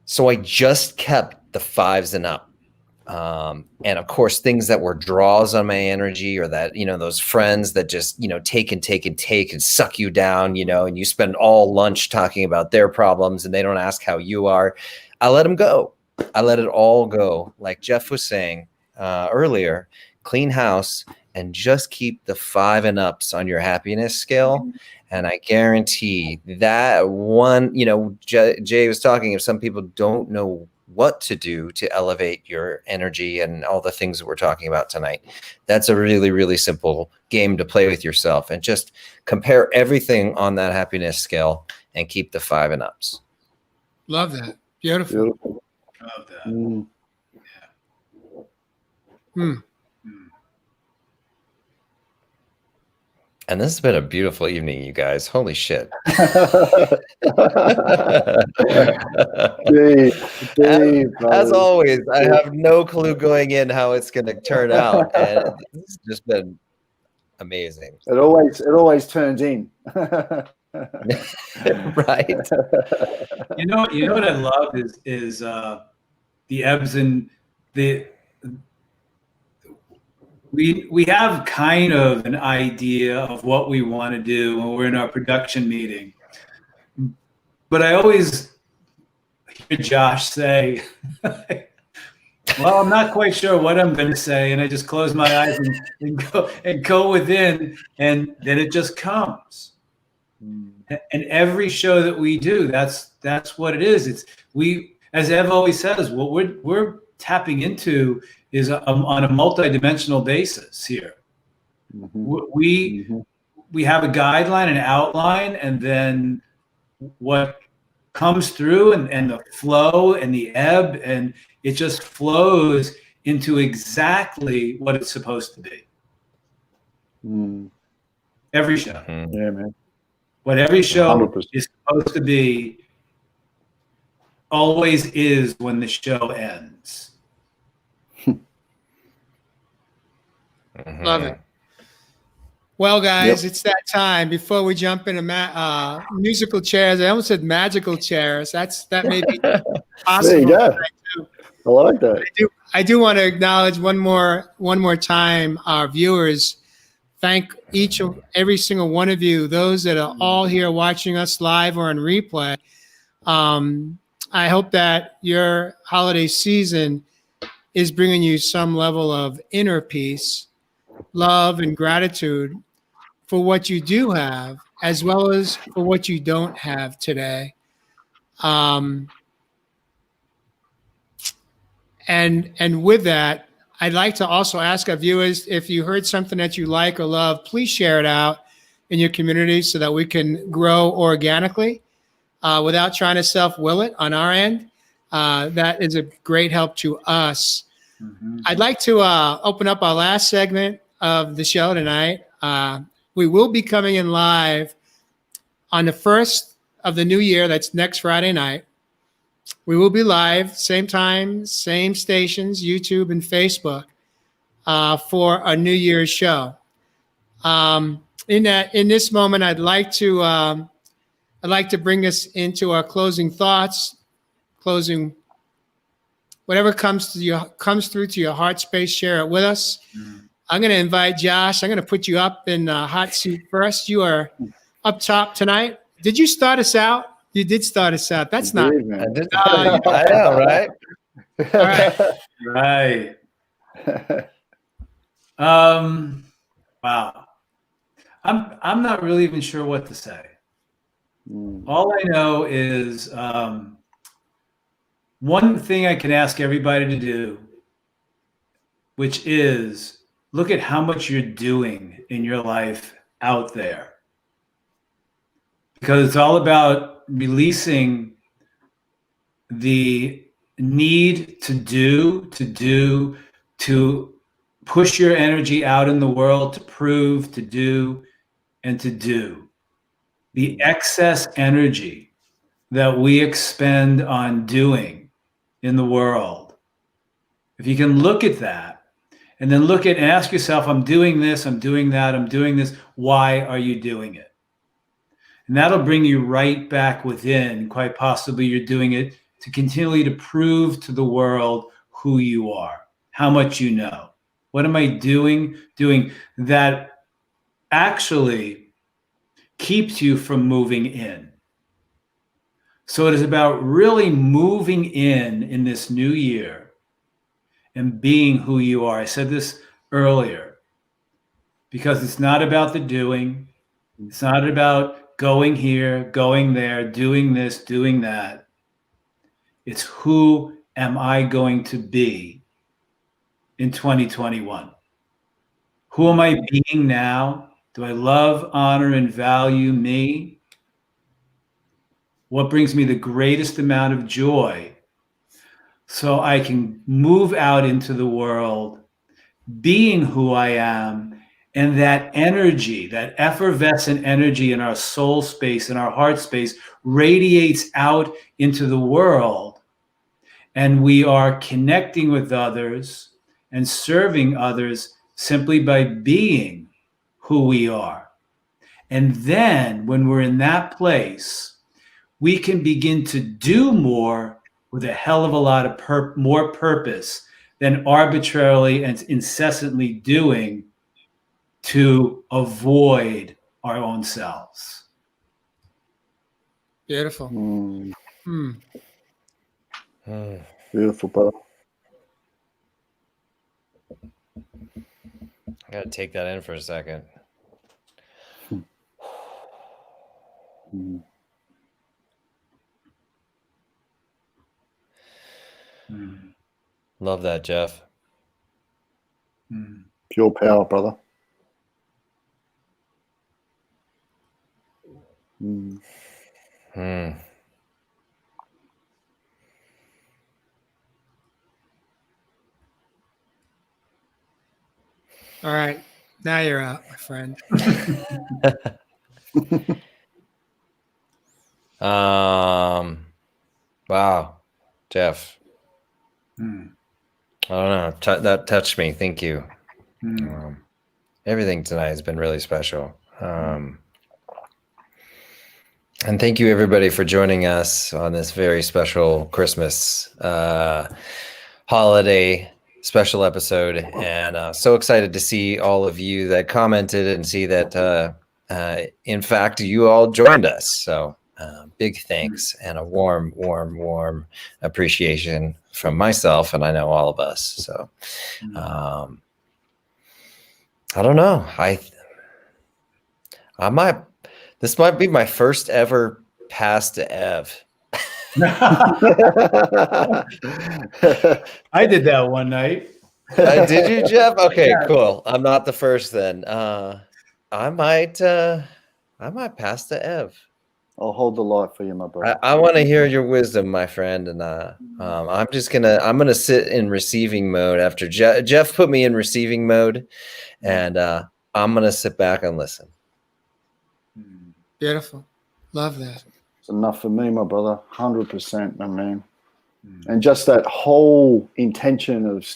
so I just kept the 5s and up. And of course, things that were draws on my energy or that, those friends that just, take and suck you down, and you spend all lunch talking about their problems and they don't ask how you are. I let them go. I let it all go. Like Jeff was saying earlier, clean house and just keep the 5 and ups on your happiness scale. And I guarantee that one, Jay was talking, if some people don't know what to do to elevate your energy and all the things that we're talking about tonight. That's a really, really simple game to play with yourself and just compare everything on that happiness scale and keep the 5 and ups. Love that. Beautiful. Love that. Yeah. And this has been a beautiful evening, you guys. Holy shit. As always, I have no clue going in how it's going to turn out. And it's just been amazing. It always turns in. Right. You know what I love is the ebbs and the we have kind of an idea of what we want to do when we're in our production meeting. But I always hear Josh say, well, I'm not quite sure what I'm going to say. And I just close my eyes and go within, and then it just comes. And every show that we do, that's what it is. It's as Ev always says, what we're tapping into is on a multidimensional basis here. We have a guideline, an outline, and then what comes through and the flow and the ebb, and it just flows into exactly what it's supposed to be. Every show. Yeah, man. What every show 100%. is supposed to be always is when the show ends. Love it. Well, guys, It's that time. Before we jump into musical chairs, I almost said magical chairs. That may be possible. There you go. I like that. I do want to acknowledge one more time our viewers. Thank every single one of you, those that are all here watching us live or on replay. I hope that your holiday season is bringing you some level of inner peace, love, and gratitude for what you do have, as well as for what you don't have today. And with that, I'd like to also ask our viewers, if you heard something that you like or love, please share it out in your community so that we can grow organically without trying to self-will it on our end. That is a great help to us. I'd like to open up our last segment of the show tonight. We will be coming in live on the 1st of the new year. That's next Friday night. We will be live, same time, same stations, YouTube and Facebook, for a New Year's show. In this moment, I'd like to bring us into our closing thoughts, closing whatever comes through to your heart space. Share it with us. I'm going to invite Josh. I'm going to put you up in the hot seat first. You are up top tonight. Did you start us out? You did start us out. That's not. I know, right? All right. Right. Wow. I'm not really even sure what to say. All I know is one thing I can ask everybody to do, which is look at how much you're doing in your life out there. Because it's all about releasing the need to push your energy out in the world, to prove, to do, and to do. The excess energy that we expend on doing in the world. If you can look at that and then look at and ask yourself, I'm doing this, I'm doing that, I'm doing this. Why are you doing it? And that'll bring you right back within. Quite possibly you're doing it to continually to prove to the world who you are, how much you know. What am I doing that actually keeps you from moving in? So it is about really moving in this new year and being who you are. I said this earlier, because it's not about the doing. It's not about going here, going there, doing this, doing that. It's who am I going to be in 2021? Who am I being now? Do I love, honor, and value me? What brings me the greatest amount of joy so I can move out into the world being who I am, and that energy, that effervescent energy in our soul space, in our heart space, radiates out into the world, and we are connecting with others and serving others simply by being who we are. And then when we're in that place, we can begin to do more with a hell of a lot of more purpose than arbitrarily and incessantly doing to avoid our own selves. Beautiful. Beautiful, brother. I got to take that in for a second. Love that, Jeff. Pure power, brother. All right. Now you're out, my friend. Wow, Jeff. I don't know. That touched me. Thank you. Everything tonight has been really special. And thank you, everybody, for joining us on this very special Christmas holiday special episode. And so excited to see all of you that commented and see that, in fact, you all joined us. So big thanks and a warm, warm, warm appreciation from myself, and I know all of us. So I don't know. This might be my first ever pass to Ev. I did that one night. Did you, Jeff? Okay, yeah. Cool. I'm not the first then. I might pass to Ev. I'll hold the light for you, my brother. I want to hear your wisdom, my friend, and I'm gonna sit in receiving mode after Jeff put me in receiving mode, and I'm gonna sit back and listen. Beautiful, love that. It's enough for me, my brother. 100%, my man. And just that whole intention of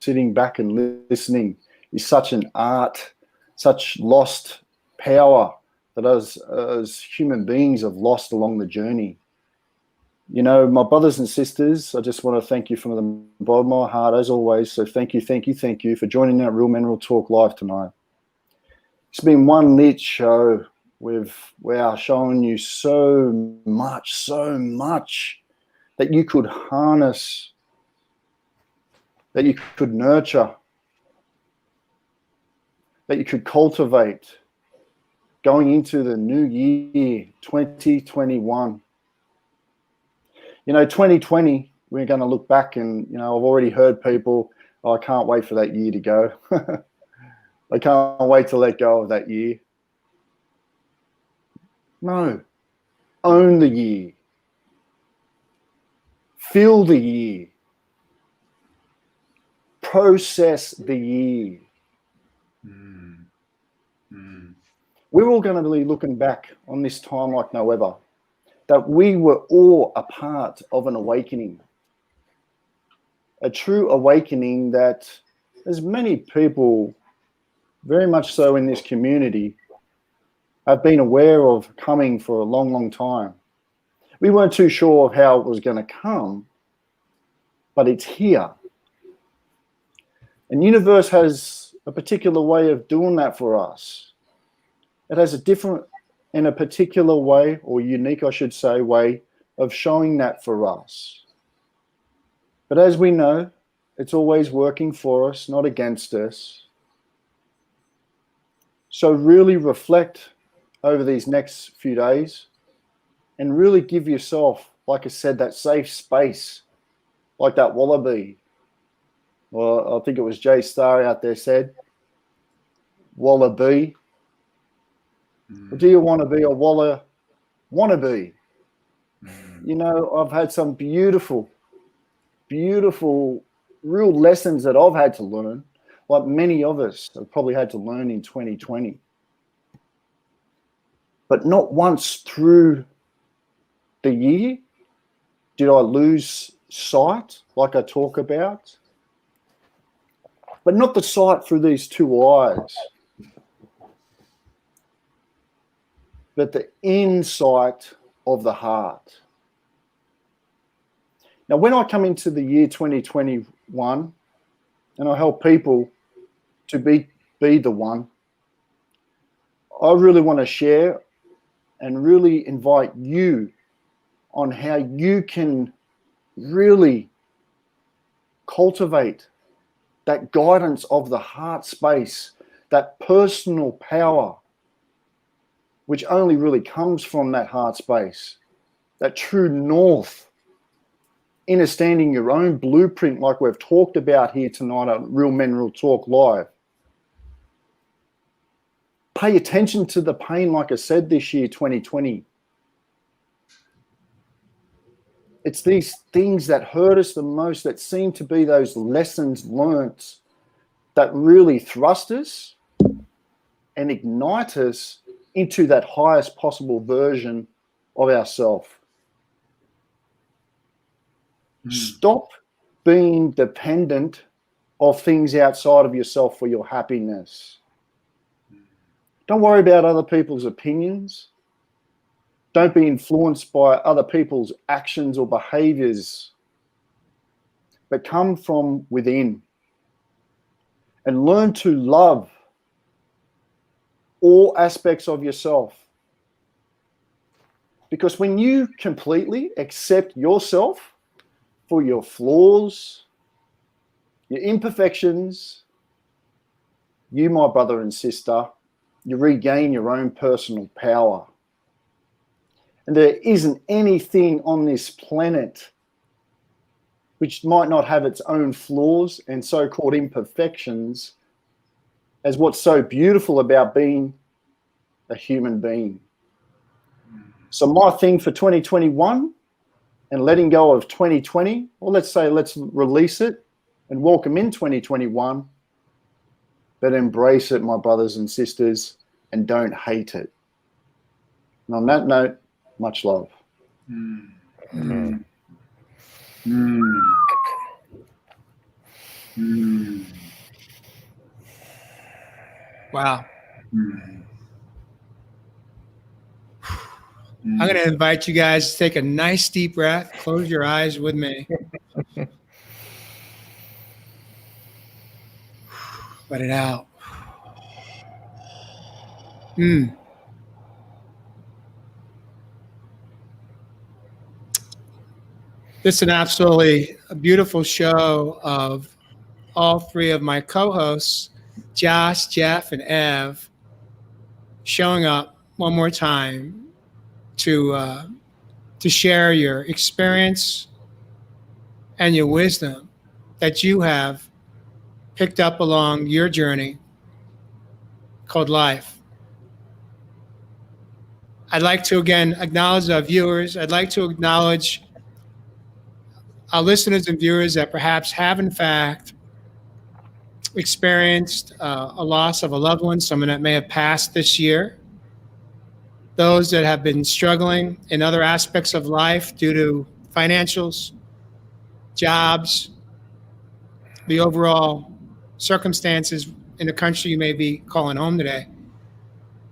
sitting back and listening is such an art such lost power that as human beings have lost along the journey. You know, my brothers and sisters, I just want to thank you from the bottom of my heart, as always. So thank you for joining that Real Men Real Talk live tonight. It's been one lit show. We are showing you so much that you could harness, that you could nurture, that you could cultivate going into the new year, 2021. You know, 2020, we're going to look back and, you know, I've already heard people, oh, I can't wait for that year to go. I can't wait to let go of that year. No. Own the year. Feel the year. Process the year. We're all going to be looking back on this time like no other, that we were all a part of an awakening. A true awakening that as many people, very much so in this community, have been aware of coming for a long, long time. We weren't too sure of how it was going to come, but it's here. And universe has a particular way of doing that for us. It has a different and a particular way, or unique, I should say, way of showing that for us. But as we know, it's always working for us, not against us. So really reflect over these next few days and really give yourself, like I said, that safe space, like that wallaby. Well, I think it was Jay Starr out there said, wallaby. Or do you want to be a wannabe? You know, I've had some beautiful, real lessons that I've had to learn, like many of us have probably had to learn in 2020. But not once through the year did I lose sight, like I talk about. But not the sight through these two eyes, but the insight of the heart. Now, when I come into the year 2021 and I help people to be the one, I really want to share and really invite you on how you can really cultivate that guidance of the heart space, that personal power, which only really comes from that heart space, that true north, understanding your own blueprint like we've talked about here tonight at Real Men Real Talk Live. Pay attention to the pain, like I said, this year, 2020. It's these things that hurt us the most that seem to be those lessons learnt that really thrust us and ignite us into that highest possible version of ourselves. Stop being dependent of things outside of yourself for your happiness. Don't worry about other people's opinions. Don't be influenced by other people's actions or behaviors, but come from within and learn to love all aspects of yourself. Because when you completely accept yourself for your flaws, your imperfections, you, my brother and sister, you regain your own personal power. And there isn't anything on this planet which might not have its own flaws and so-called imperfections as what's so beautiful about being a human being. So my thing for 2021 and letting go of 2020, or let's say let's release it and welcome in 2021, but embrace it, my brothers and sisters, and don't hate it. And on that note, much love. Wow. I'm going to invite you guys to take a nice deep breath. Close your eyes with me. Let it out. This is an absolutely beautiful show of all three of my co-hosts, Josh, Jeff, and Ev, showing up one more time to share your experience and your wisdom that you have picked up along your journey called life. I'd like to again acknowledge our viewers. I'd like to acknowledge our listeners and viewers that perhaps have in fact experienced a loss of a loved one, someone that may have passed this year. Those that have been struggling in other aspects of life due to financials, jobs, the overall circumstances in the country you may be calling home today.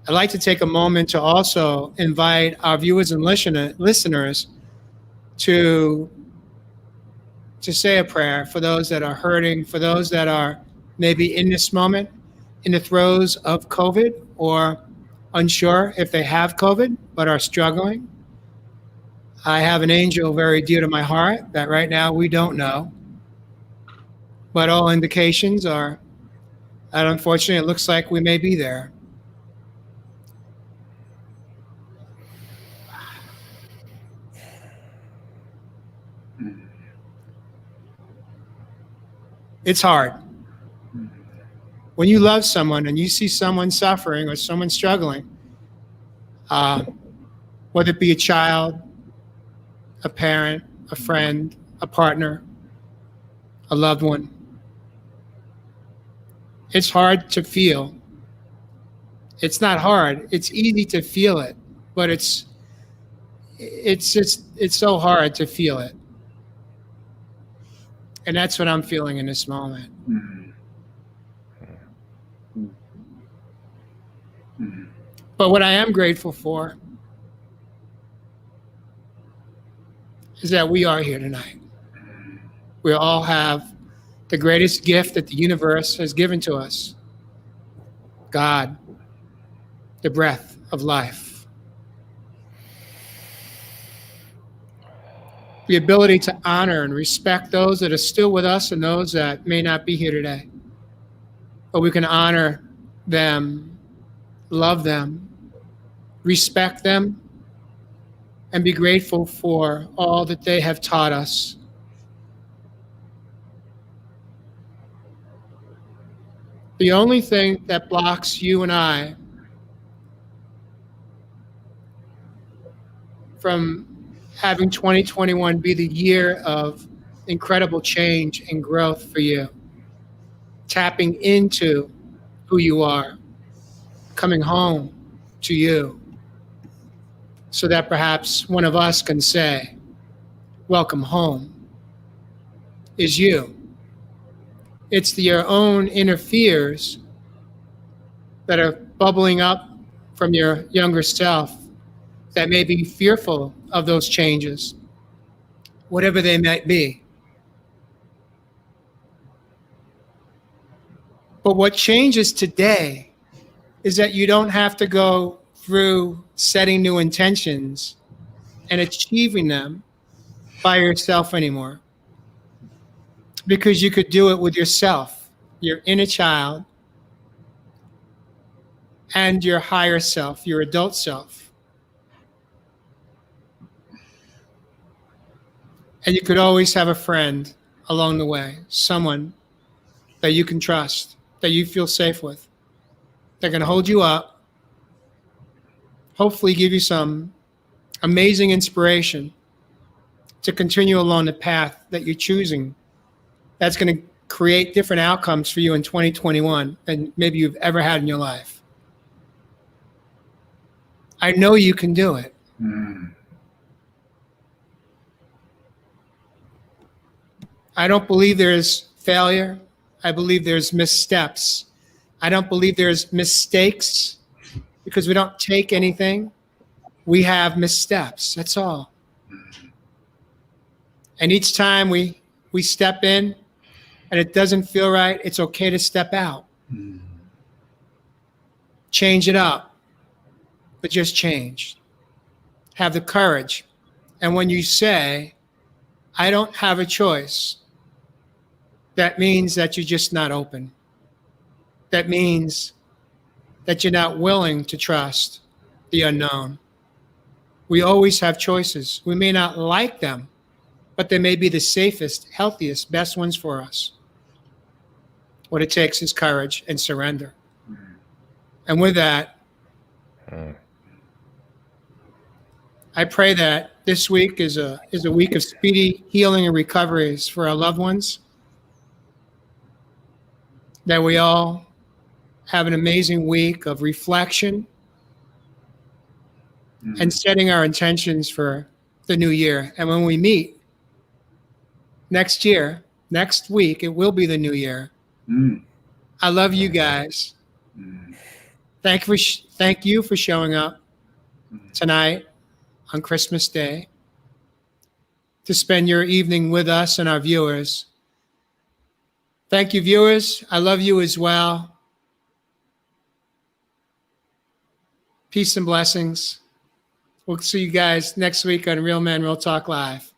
I'd like to take a moment to also invite our viewers and listeners to say a prayer for those that are hurting, for those that are maybe in this moment in the throes of COVID or unsure if they have COVID but are struggling. I have an angel very dear to my heart that right now we don't know, but all indications are that unfortunately it looks like we may be there. It's hard. When you love someone and you see someone suffering or someone struggling, whether it be a child, a parent, a friend, a partner, a loved one, it's hard to feel. It's not hard. It's easy to feel it, but it's so hard to feel it. And that's what I'm feeling in this moment. But what I am grateful for is that we are here tonight. We all have the greatest gift that the universe has given to us, God, the breath of life. The ability to honor and respect those that are still with us and those that may not be here today. But we can honor them, love them, respect them, and be grateful for all that they have taught us. The only thing that blocks you and I from having 2021 be the year of incredible change and growth for you, tapping into who you are, coming home to you, so that perhaps one of us can say, welcome home, is you. It's your own inner fears that are bubbling up from your younger self that may be fearful of those changes, whatever they might be. But what changes today is that you don't have to go through setting new intentions and achieving them by yourself anymore. Because you could do it with yourself, your inner child, and your higher self, your adult self. And you could always have a friend along the way, someone that you can trust, that you feel safe with. They're going to hold you up, hopefully give you some amazing inspiration to continue along the path that you're choosing. That's going to create different outcomes for you in 2021 than maybe you've ever had in your life. I know you can do it. I don't believe there's failure. I believe there's missteps I don't believe there's mistakes because we don't take anything. We have missteps. That's all. And each time we step in and it doesn't feel right, it's okay to step out. Change it up, but just change. Have the courage. And when you say, I don't have a choice, that means that you're just not open. That means that you're not willing to trust the unknown. We always have choices. We may not like them, but they may be the safest, healthiest, best ones for us. What it takes is courage and surrender. And with that, I pray that this week is a week of speedy healing and recoveries for our loved ones. That we all have an amazing week of reflection and setting our intentions for the new year. And when we meet next week, it will be the new year. I love you guys. Thank you for showing up tonight on Christmas Day to spend your evening with us and our viewers. Thank you, viewers. I love you as well. Peace and blessings. We'll see you guys next week on Real Men, Real Talk Live.